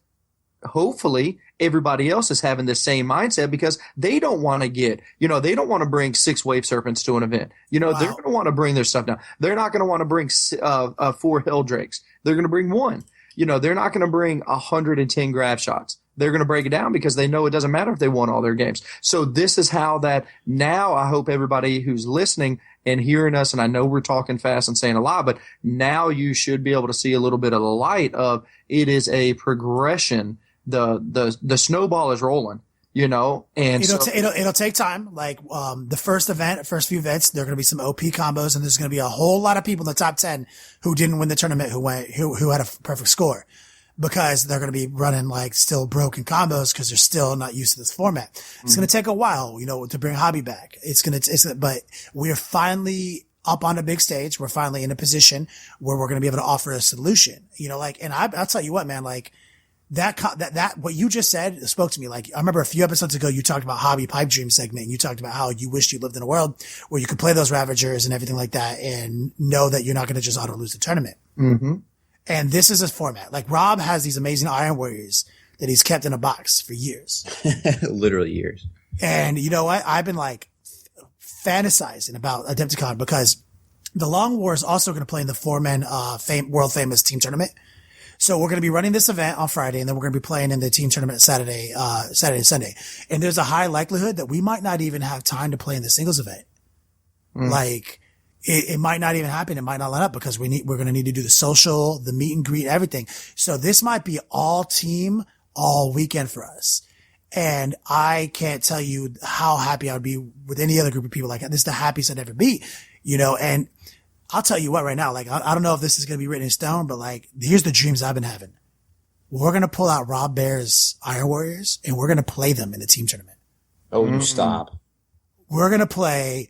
hopefully everybody else is having the same mindset, because they don't want to they don't want to bring 6 Wave Serpents to an event. They're going to want to bring their stuff down. They're not going to want to bring 4 Helldrakes. They're going to bring 1. They're not going to bring 110 grab shots. They're going to break it down because they know it doesn't matter if they won all their games. So this is how that now I hope everybody who's listening and hearing us, and I know we're talking fast and saying a lot, but now you should be able to see a little bit of the light of it is a progression. The snowball is rolling, and it'll take time. Like, the first few events, there are going to be some OP combos, and there's going to be a whole lot of people in the top 10 who didn't win the tournament, who had a perfect score, because they're going to be running like still broken combos because they're still not used to this format. It's going to take a while, to bring hobby back. But we're finally up on a big stage. We're finally in a position where we're going to be able to offer a solution, and I'll tell you what, man, like, that what you just said spoke to me. Like, I remember a few episodes ago, you talked about hobby pipe dream segment. And you talked about how you wished you lived in a world where you could play those Ravagers and everything like that and know that you're not going to just auto lose the tournament. Mm-hmm. And this is a format. Like, Rob has these amazing Iron Warriors that he's kept in a box for years. Literally years. And you know what? I've been like fantasizing about Adepticon because the Long War is also going to play in the 4-man, world famous team tournament. So we're going to be running this event on Friday, and then we're going to be playing in the team tournament Saturday and Sunday. And there's a high likelihood that we might not even have time to play in the singles event. Like, it might not even happen. It might not line up because we're going to need to do the social, the meet and greet, everything. So this might be all team all weekend for us. And I can't tell you how happy I would be with any other group of people like that. This is the happiest I'd ever be, you know, and I'll tell you what right now, like, I don't know if this is going to be written in stone, but like, here's the dreams I've been having. We're going to pull out Rob Bear's Iron Warriors and we're going to play them in the team tournament. Oh, you stop. We're going to play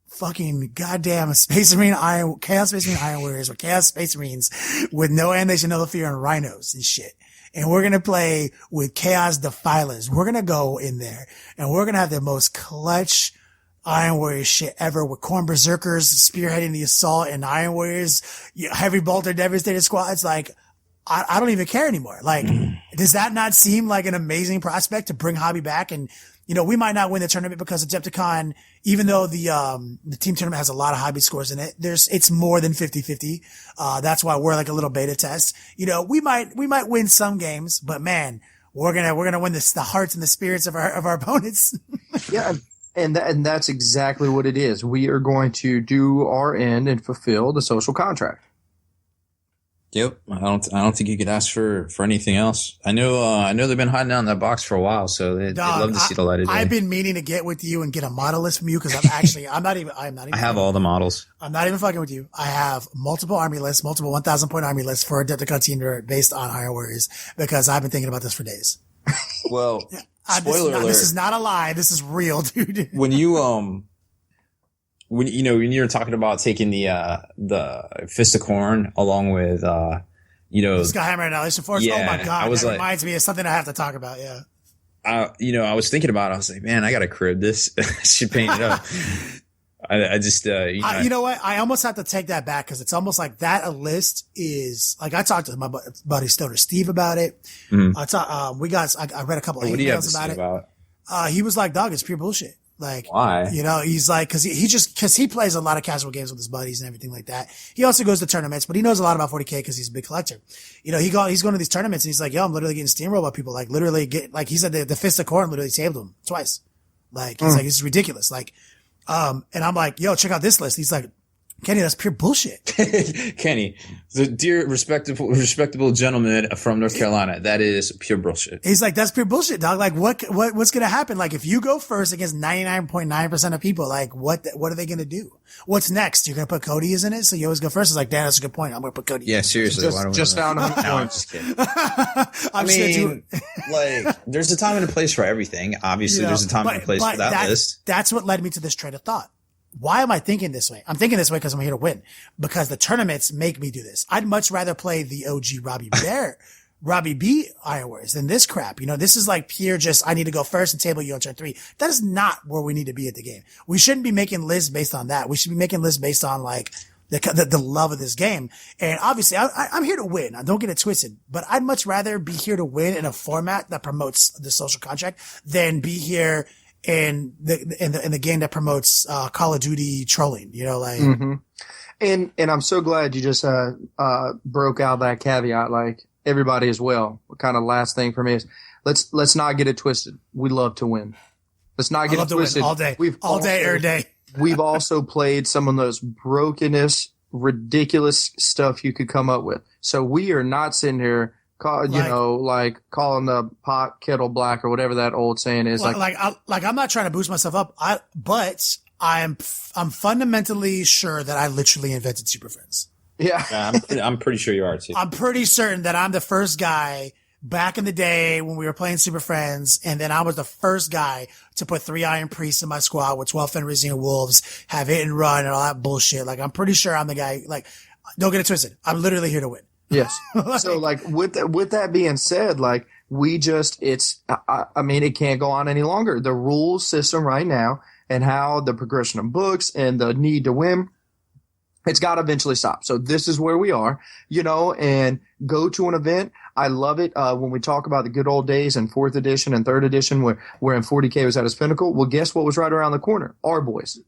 fucking goddamn Space Marine Chaos Space Marine Iron Warriors or Chaos Space Marines with no animation, no fear and rhinos and shit. And we're going to play with Chaos Defilers. We're going to go in there and we're going to have the most clutch Iron Warriors shit ever with Corn Berserkers spearheading the assault and Iron Warriors, Heavy Bolter Devastator Squad. It's like, I don't even care anymore. Like, does that not seem like an amazing prospect to bring hobby back? And, you know, we might not win the tournament because Adepticon, even though the team tournament has a lot of hobby scores in it, it's more than 50-50. That's why we're like a little beta test. You know, we might win some games, but man, we're going to win the hearts and the spirits of our opponents. Yeah. And that's exactly what it is. We are going to do our end and fulfill the social contract. Yep. I don't think you could ask for anything else. I know they've been hiding out in that box for a while, so they'd love to see the light of day. I've been meaning to get with you and get a model list from you because I'm not even. I have all the models. I'm not even fucking with you. I have multiple army lists, multiple 1,000 point army lists for Adepticon team based on Iron Warriors because I've been thinking about this for days. Well, spoiler alert. This is not a lie. This is real, dude. When you when you're talking about taking the Fist of Corn along with Skyhammer Annihilation Force. Yeah, oh my god, that reminds me of something I have to talk about. Yeah. I was thinking about it. I was like, man, I gotta crib this. I should paint it up. I just you know what? I almost have to take that back because it's almost like that a list is like I talked to my buddy Stoner Steve about it. Mm-hmm. I read a couple of emails about it. He was like, dog, it's pure bullshit. Like, why? You know, he's like, cause he plays a lot of casual games with his buddies and everything like that. He also goes to tournaments, but he knows a lot about 40k cause he's a big collector. You know, he's going to these tournaments and he's like, yo, I'm literally getting steamrolled by people. Like literally he said the Fist of Corn literally saved him twice. Like, he's like, this is ridiculous. Like, and I'm like, yo, check out this list. He's like, Kenny, that's pure bullshit. Kenny, the dear respectable gentleman from North Carolina, that is pure bullshit. He's like, that's pure bullshit, dog. Like, what's going to happen? Like, if you go first against 99.9% of people, like, what are they going to do? What's next? You're going to put Cody's in it? So you always go first. It's like, Dan, that's a good point. I'm going to put Cody. Yeah, seriously. Just found him. No, I'm just kidding. Like, there's a time and a place for everything. Obviously, there's a time and a place for that list. That's what led me to this train of thought. Why am I thinking this way? I'm thinking this way because I'm here to win. Because the tournaments make me do this. I'd much rather play the OG Robbie B Iron Warriors than this crap. You know, this is like pure just, I need to go first and table you on turn 3. That is not where we need to be at the game. We shouldn't be making lists based on that. We should be making lists based on like the love of this game. And obviously I'm here to win. Don't get it twisted, but I'd much rather be here to win in a format that promotes the social contract than be here in the game that promotes Call of Duty trolling, you know, like. Mm-hmm. And I'm so glad you just broke out that caveat, like everybody as well. What kind of last thing for me is let's not get it twisted. We love to win. Let's not get it twisted. All day, every day. We've also played some of those brokenest, ridiculous stuff you could come up with. So we are not sitting here. Calling the pot kettle black or whatever that old saying is. I'm not trying to boost myself up. But I'm fundamentally sure that I literally invented Super Friends. Yeah. I'm pretty sure you are too. I'm pretty certain that I'm the first guy back in the day when we were playing Super Friends. And then I was the first guy to put 3 Iron Priests in my squad with 12 Fenrisian Wolves, have hit and run and all that bullshit. Like, I'm pretty sure I'm the guy. Like, don't get it twisted. I'm literally here to win. Yes. So like with that being said, like I mean, it can't go on any longer. The rule system right now and how the progression of books and the need to win, it's got to eventually stop. So this is where we are, and go to an event. I love it. When we talk about the good old days in 4th edition and 3rd edition where in 40K was at its pinnacle. Well, guess what was right around the corner? Our Boys.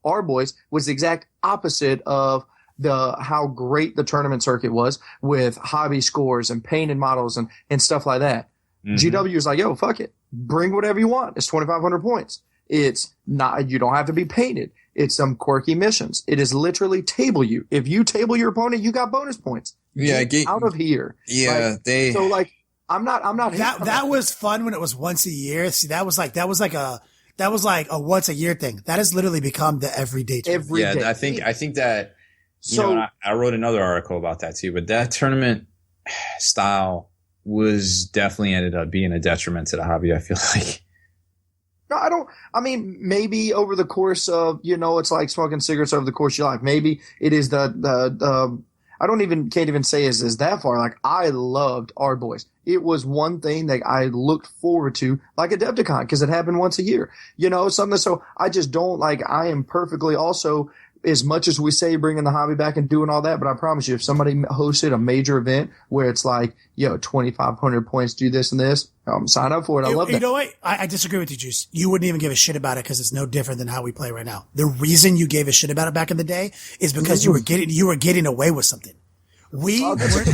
Our Boys was the exact opposite of how great the tournament circuit was with hobby scores and painted models and stuff like that. Mm-hmm. GW was like, yo, fuck it. Bring whatever you want. It's 2,500 points. It's not, you don't have to be painted. It's some quirky missions. It is literally table you. If you table your opponent, you got bonus points. Yeah. Get out of here. Yeah. So like, I'm not. That was fun when it was once a year. See, that was like a once a year thing. That has literally become the everyday tournament. Every day. I think that, I wrote another article about that too, but that tournament style was definitely ended up being a detriment to the hobby, I feel like. No, maybe over the course of, it's like smoking cigarettes over the course of your life. Maybe it is can't even say is that far. Like, I loved Our Boys. It was one thing that I looked forward to, like Adepticon, because it happened once a year. Something. So I just don't I am perfectly also, as much as we say bringing the hobby back and doing all that, but I promise you, if somebody hosted a major event where it's like, 2,500 points, do this and this, sign up for it. I love that. You know what? I disagree with you, Juice. You wouldn't even give a shit about it because it's no different than how we play right now. The reason you gave a shit about it back in the day is because you were getting away with something. We weren't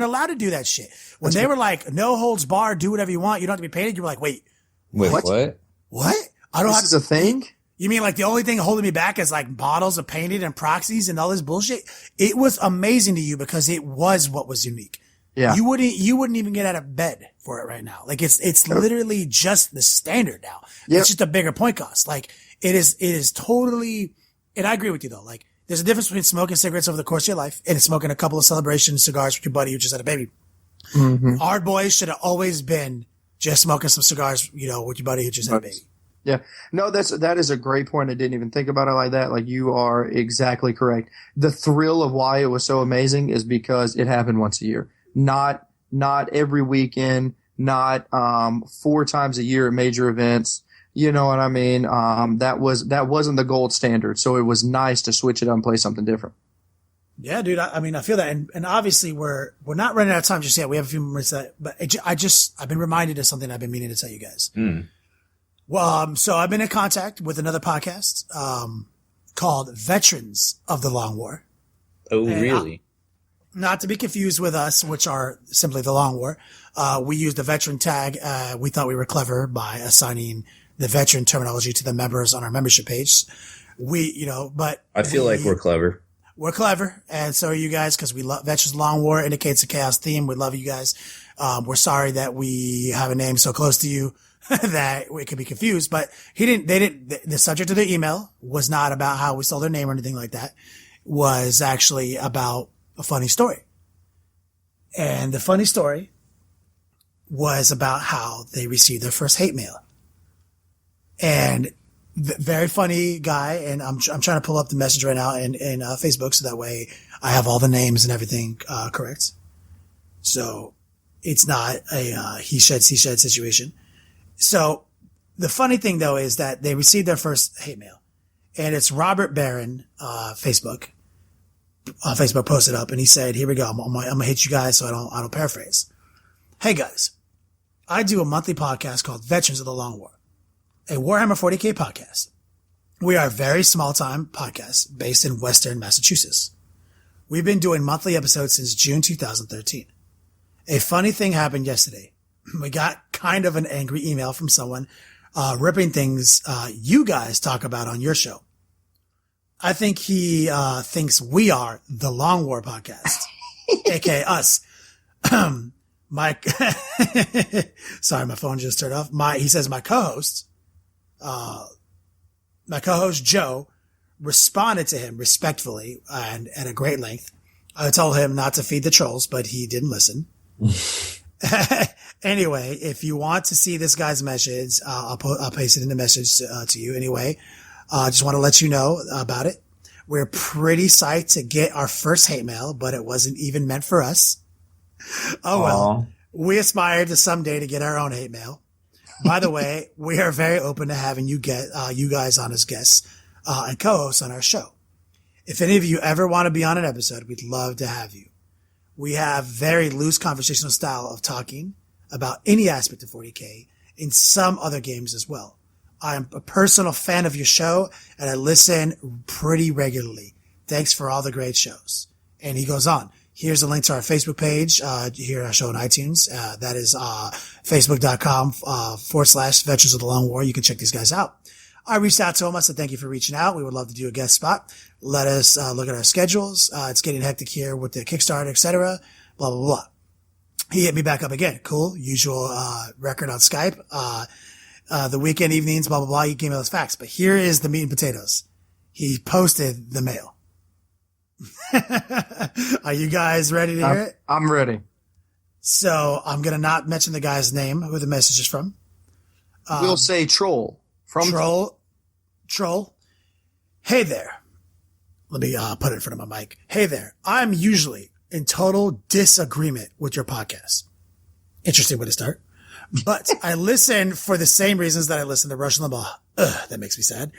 allowed to do that shit. When they were like, no holds barred, do whatever you want, you don't have to be painted. You were like, wait, what? What? I don't this is a thing? You mean like the only thing holding me back is like bottles of painted and proxies and all this bullshit? It was amazing to you because it was what was unique. Yeah. You wouldn't even get out of bed for it right now. Like it's literally just the standard now. Yep. It's just a bigger point cost. Like it is totally, and I agree with you though. Like there's a difference between smoking cigarettes over the course of your life and smoking a couple of celebration cigars with your buddy who just had a baby. Mm-hmm. Our Boys should have always been just smoking some cigars, with your buddy who just had a baby. Yeah. No, that is a great point. I didn't even think about it like that. Like, you are exactly correct. The thrill of why it was so amazing is because it happened once a year. Not every weekend, not 4 times a year at major events. You know what I mean? That wasn't the gold standard. So it was nice to switch it up and play something different. Yeah, dude. I feel that. And obviously we're not running out of time just yet. We have a few minutes but I've been reminded of something I've been meaning to tell you guys. Well, so I've been in contact with another podcast, called Veterans of the Long War. Oh, really? Not to be confused with us, which are simply the Long War. We used the veteran tag. We thought we were clever by assigning the veteran terminology to the members on our membership page. But I feel like we're clever. We're clever. And so are you guys, because we love Veterans of the Long War, indicates a chaos theme. We love you guys. We're sorry that we have a name so close to you that it could be confused, but the subject of their email was not about how we stole their name or anything like that. Was actually about a funny story. And the funny story was about how they received their first hate mail. And very funny guy. And I'm trying to pull up the message right now in Facebook. So that way I have all the names and everything, correct. So it's not a, he shed situation. So the funny thing though is that they received their first hate mail, and it's Robert Barron, Facebook posted up, and he said, here we go. I'm gonna hit you guys so I don't paraphrase. Hey guys, I do a monthly podcast called Veterans of the Long War, a Warhammer 40k podcast. We are a very small time podcast based in Western Massachusetts. We've been doing monthly episodes since June 2013. A funny thing happened yesterday. We got kind of an angry email from someone, ripping things, you guys talk about on your show. I think he, thinks we are the Long War podcast, aka us. Mike, sorry, my phone just turned off. He says my co-host Joe responded to him respectfully and at a great length. I told him not to feed the trolls, but he didn't listen. Anyway, if you want to see this guy's message, I'll paste it in the message to you anyway. Just want to let you know about it. We're pretty psyched to get our first hate mail, but it wasn't even meant for us. Oh, well. We aspire to someday to get our own hate mail. By the way, we are very open to having you guys on as guests and co-hosts on our show. If any of you ever want to be on an episode, we'd love to have you. We have very loose conversational style of talking about any aspect of 40K in some other games as well. I'm a personal fan of your show and I listen pretty regularly. Thanks for all the great shows. And he goes on. Here's a link to our Facebook page, here at our show on iTunes. That is, facebook.com/Veterans of the Long War. You can check these guys out. I reached out to him. I said, thank you for reaching out. We would love to do a guest spot. Let us, look at our schedules. It's getting hectic here with the Kickstarter, etc. Blah, blah, blah. He hit me back up again. Cool. Usual, record on Skype. The weekend evenings, blah, blah, blah. He gave me those facts, but here is the meat and potatoes. He posted the mail. Are you guys ready to hear it? I'm ready. So I'm going to not mention the guy's name, who the message is from. We'll say troll. From Troll. Hey there. Let me put it in front of my mic. Hey there. I'm usually in total disagreement with your podcast. Interesting way to start. But I listen for the same reasons that I listen to Rush Limbaugh. Ugh, that makes me sad.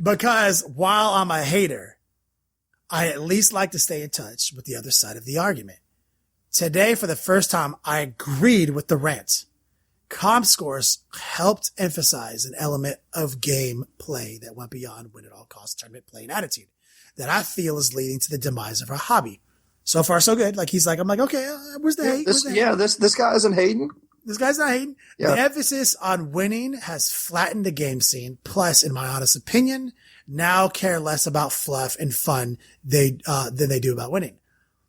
Because while I'm a hater, I at least like to stay in touch with the other side of the argument. Today, for the first time, I agreed with the rant. Comp scores helped emphasize an element of game play that went beyond win at all costs tournament playing attitude that I feel is leading to the demise of our hobby. So far, so good. Like, I'm like, okay, where's the hate? This guy isn't hating. This guy's not hating. Yeah. The emphasis on winning has flattened the game scene. Plus, in my honest opinion, now care less about fluff and fun than they do about winning.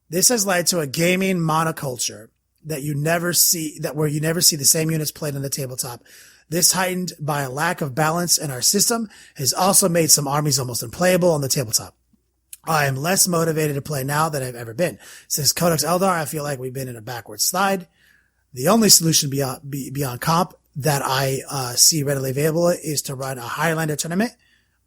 This has led to a gaming monoculture where you never see the same units played on the tabletop. This, heightened by a lack of balance in our system, has also made some armies almost unplayable on the tabletop. I am less motivated to play now than I've ever been. Since Codex Eldar, I feel like we've been in a backward slide. The only solution beyond comp that I see readily available is to run a Highlander tournament,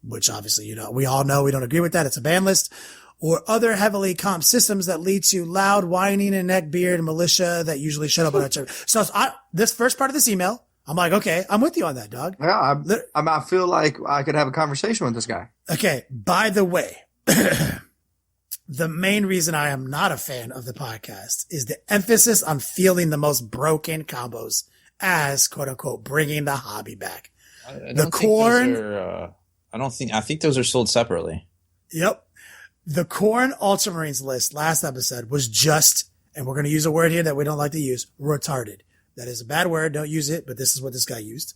which obviously, we all know we don't agree with that. It's a ban list. Or other heavily comp systems that lead to loud whining and neckbeard and militia that usually shut up on our tournament. So this first part of this email, I'm like, okay, I'm with you on that, dog. Yeah, I feel like I could have a conversation with this guy. Okay, by the way, the main reason I am not a fan of the podcast is the emphasis on feeling the most broken combos as quote unquote bringing the hobby back. I think those are sold separately. Yep. The Khorne Ultramarines list last episode was just, and we're going to use a word here that we don't like to use, retarded. That is a bad word. Don't use it, but this is what this guy used.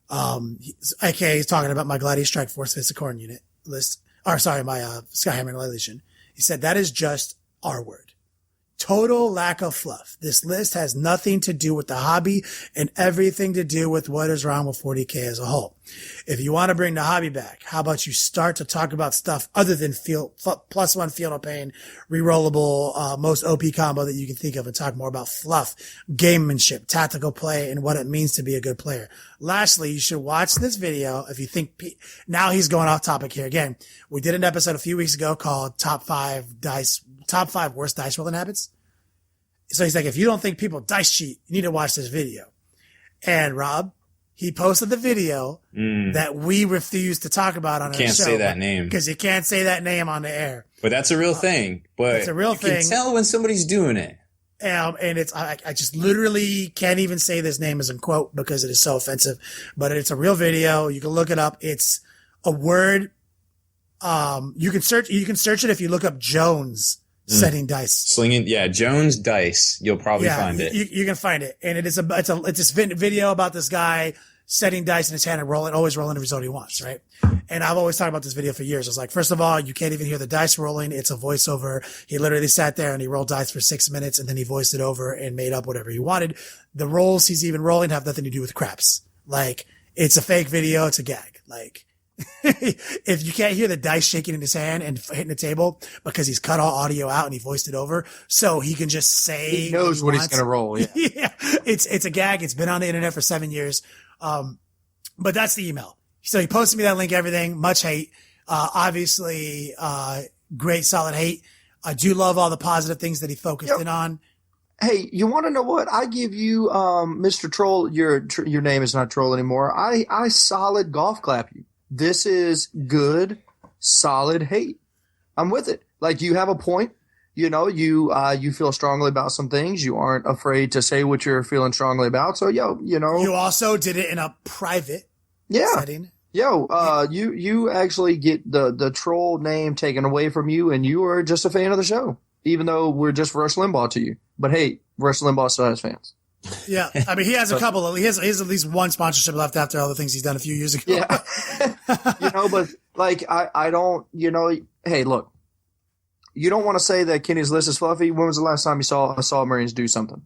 He's talking about my Gladiator Strike Force Fist of Khorne unit list. My Skyhammer Annihilation. He said that is just our word. Total lack of fluff. This list has nothing to do with the hobby and everything to do with what is wrong with 40K as a whole. If you want to bring the hobby back, how about you start to talk about stuff other than +1 field of pain, rerollable, most OP combo that you can think of, and talk more about fluff, gamemanship, tactical play, and what it means to be a good player. Lastly, you should watch this video if you think, now he's going off topic here again. We did an episode a few weeks ago called top five worst dice rolling habits. So he's like, if you don't think people dice cheat, you need to watch this video. And Rob, he posted the video that we refuse to talk about on our show. Can't say that name. Because you can't say that name on the air. But that's a real thing. But it's a real thing. You can tell when somebody's doing it. And it's, I just literally can't even say this name as a quote because it is so offensive, but it's a real video. You can look it up. It's a word. You can search it if you look up Jones setting dice. Jones dice. You'll probably find it. You can find it. And it's this video about this guy setting dice in his hand and always rolling the result he wants, right? And I've always talked about this video for years. I was like, first of all, you can't even hear the dice rolling. It's a voiceover. He literally sat there and he rolled dice for 6 minutes and then he voiced it over and made up whatever he wanted. The rolls he's even rolling have nothing to do with craps. Like, it's a fake video. It's a gag. Like, if you can't hear the dice shaking in his hand and hitting the table because he's cut all audio out and he voiced it over so he can just say he knows what he's going to roll. Yeah. Yeah. It's a gag. It's been on the internet for 7 years. But that's the email. So he posted me that link, everything, much hate. Obviously, great, solid hate. I do love all the positive things that he focused in on. Hey, you want to know what? I give you, Mr. Troll, your name is not Troll anymore. I solid golf clap you. This is good, solid hate. I'm with it. Like, you have a point. You know, you feel strongly about some things. You aren't afraid to say what you're feeling strongly about. So, you know. You also did it in a private setting. You actually get the troll name taken away from you, and you are just a fan of the show, even though we're just Rush Limbaugh to you. But hey, Rush Limbaugh still has fans. Yeah, I mean, he has a couple. He has at least one sponsorship left after all the things he's done a few years ago. Yeah, but like I don't. Hey, look. You don't want to say that Kenny's list is fluffy. When was the last time you saw Assault Marines do something?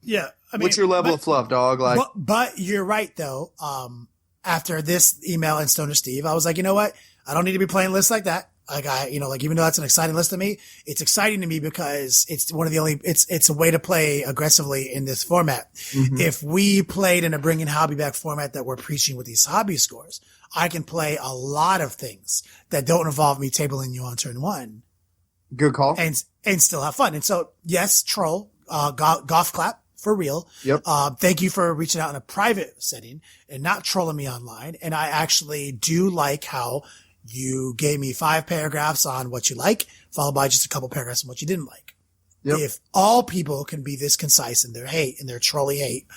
Yeah. I mean, what's your level of fluff, dog? Like, but you're right, though. After this email and Stoner Steve, I was like, you know what? I don't need to be playing lists like that. Even though that's an exciting list to me, it's exciting to me because it's one of the only, it's a way to play aggressively in this format. Mm-hmm. If we played in a bringing hobby back format that we're preaching with these hobby scores, I can play a lot of things that don't involve me tabling you on turn one. Good call. And still have fun. And so, yes, troll, golf clap for real. Yep. Thank you for reaching out in a private setting and not trolling me online. And I actually do like how you gave me 5 paragraphs on what you like, followed by just a couple paragraphs on what you didn't like. Yep. If all people can be this concise in their hate, in their trolly hate,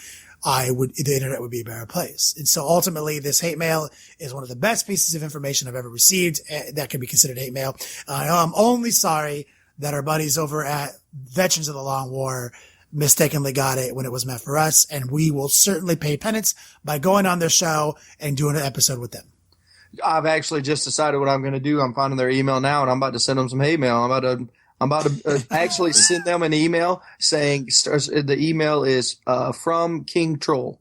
the internet would be a better place. And so ultimately this hate mail is one of the best pieces of information I've ever received that can be considered hate mail. I'm only sorry that our buddies over at Veterans of the Long War mistakenly got it when it was meant for us. And we will certainly pay penance by going on their show and doing an episode with them. I've actually just decided what I'm going to do. I'm finding their email now and I'm about to send them some hate mail. I'm about to actually send them an email saying the email is from King Troll.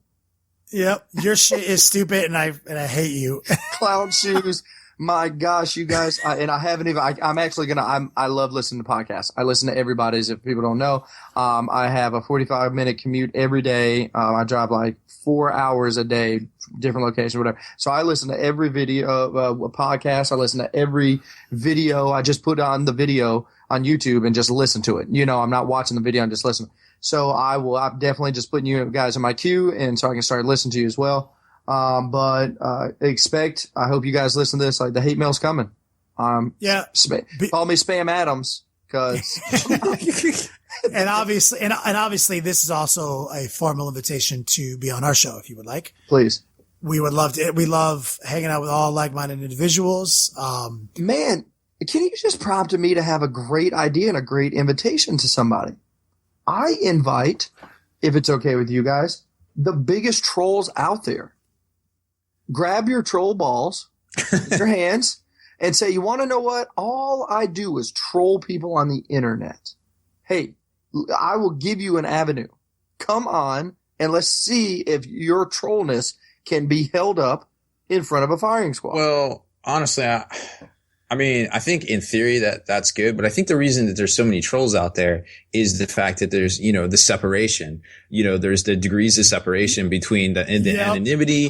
Yep, your shit is stupid, and I hate you. Clown shoes. My gosh, you guys! I haven't even. I'm actually gonna. I love listening to podcasts. I listen to everybody's. If people don't know, I have a 45-minute commute every day. I drive like 4 hours a day, different locations, whatever. So I listen to every video, podcast. I listen to every video. I just put on the video on YouTube and just listen to it. I'm not watching the video. I'm just listening. So I'm definitely just putting you guys in my queue, and so I can start listening to you as well. But I hope you guys listen to this. Like, the hate mail's coming. Call me Spam Adams, cause. and obviously this is also a formal invitation to be on our show if you would like. Please. We would love to. We love hanging out with all like-minded individuals. Man, Kenny just prompted me to have a great idea and a great invitation to somebody. I invite, if it's okay with you guys, the biggest trolls out there. Grab your troll balls, with your hands, and say, you want to know what? All I do is troll people on the internet. Hey, I will give you an avenue. Come on, and let's see if your trollness can be held up in front of a firing squad. Well, honestly, I mean, I think in theory that's good, but I think the reason that there's so many trolls out there is the fact that there's, the separation, there's the degrees of separation between the anonymity.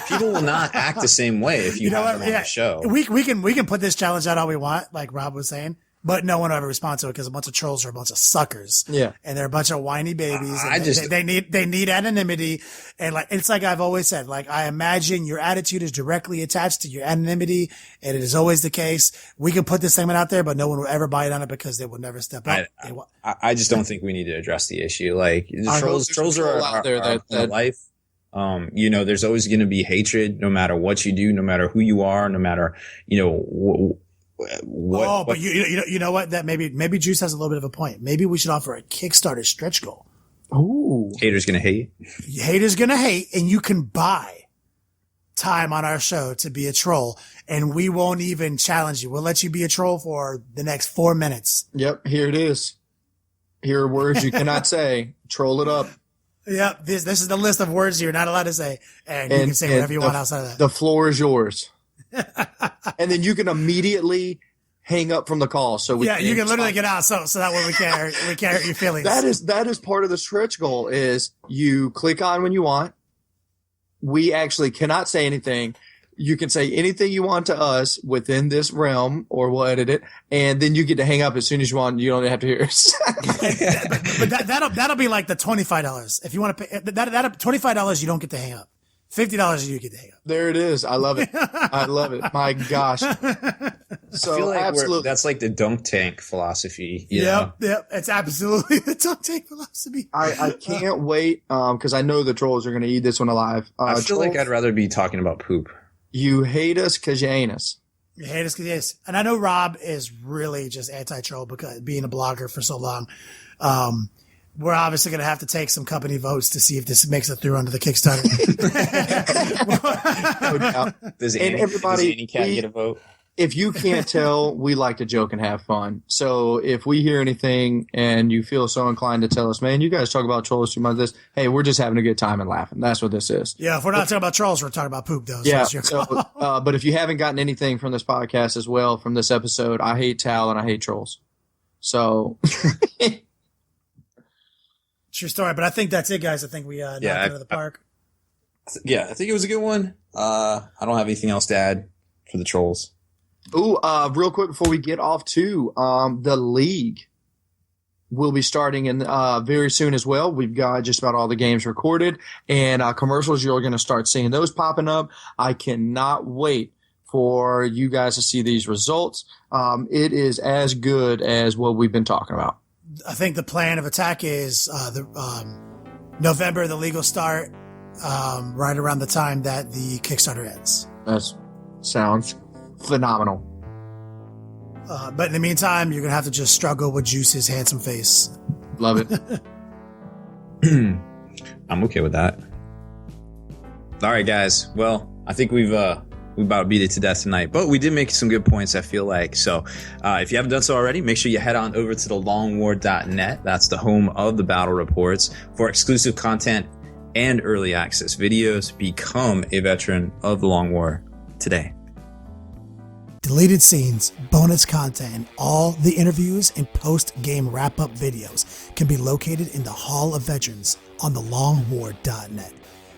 People will not act the same way if you have them on the show. We can put this challenge out all we want, like Rob was saying, but no one will ever respond to it because a bunch of trolls are a bunch of suckers. Yeah. And they're a bunch of whiny babies. They need anonymity. And it's like I've always said, like, I imagine your attitude is directly attached to your anonymity. And it is always the case. We can put this segment out there, but no one will ever bite on it because they will never step up. I just don't think we need to address the issue. Like, the trolls are out there that life. There's always going to be hatred no matter what you do, no matter who you are, no matter, but you know what? That maybe Juice has a little bit of a point. Maybe we should offer a Kickstarter stretch goal. Ooh. Haters gonna hate. Haters gonna hate, and you can buy time on our show to be a troll, and we won't even challenge you. We'll let you be a troll for the next 4 minutes. Yep, here it is. Here are words you cannot say. Troll it up. Yep, this is the list of words you're not allowed to say, and you can say whatever you want outside of that. The floor is yours. And then you can immediately hang up from the call. So you can literally get out. So that way we can't hurt your feelings. That is part of the stretch goal is you click on when you want. We actually cannot say anything. You can say anything you want to us within this realm, or we'll edit it, and then you get to hang up as soon as you want. You don't have to hear us. but that'll be like the $25. If you want to pay that $25, you don't get to hang up. $50 you get to hang up. There it is. I love it. I love it. My gosh. So I feel like absolutely, that's like the dunk tank philosophy. Yep. It's absolutely the dunk tank philosophy. I can't wait because I know the trolls are going to eat this one alive. I feel like I'd rather be talking about poop. You hate us because you ain't us. You hate us because yes. And I know Rob is really just anti-troll because being a blogger for so long. We're obviously going to have to take some company votes to see if this makes it through under the Kickstarter. No doubt. Does everybody Annie Cat get a vote? If you can't tell, we like to joke and have fun. So if we hear anything and you feel so inclined to tell us, man, you guys talk about trolls too much, this, hey, we're just having a good time and laughing. That's what this is. Yeah, if we're not talking about trolls, we're talking about poop, though. So but if you haven't gotten anything from this podcast as well, from this episode, I hate Tal and I hate trolls. So... True story, but I think that's it, guys. I think we knocked it out of the park. I think it was a good one. I don't have anything else to add for the trolls. Ooh, real quick before we get off too, the league will be starting in very soon as well. We've got just about all the games recorded, and commercials. You're going to start seeing those popping up. I cannot wait for you guys to see these results. It is as good as what we've been talking about. I think the plan of attack is November, the legal start, right around the time that the Kickstarter ends. That sounds phenomenal. But in the meantime, you're going to have to just struggle with Juice's handsome face. Love it. I'm okay with that. All right, guys. Well, I think we about beat it to death tonight, but we did make some good points, I feel like. So if you haven't done so already, make sure you head on over to thelongwar.net. That's the home of the battle reports for exclusive content and early access videos. Become a veteran of the Long War today. Deleted scenes, bonus content, and all the interviews and post-game wrap-up videos can be located in the Hall of Veterans on thelongwar.net.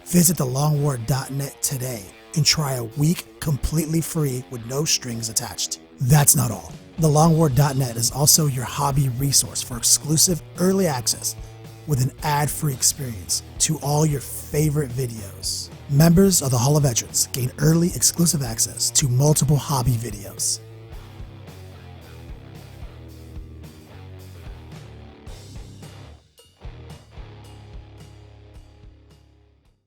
Visit thelongwar.net today and try a week completely free with no strings attached. That's not all. TheLongWar.net is also your hobby resource for exclusive early access with an ad-free experience to all your favorite videos. Members of the Hall of Veterans gain early exclusive access to multiple hobby videos.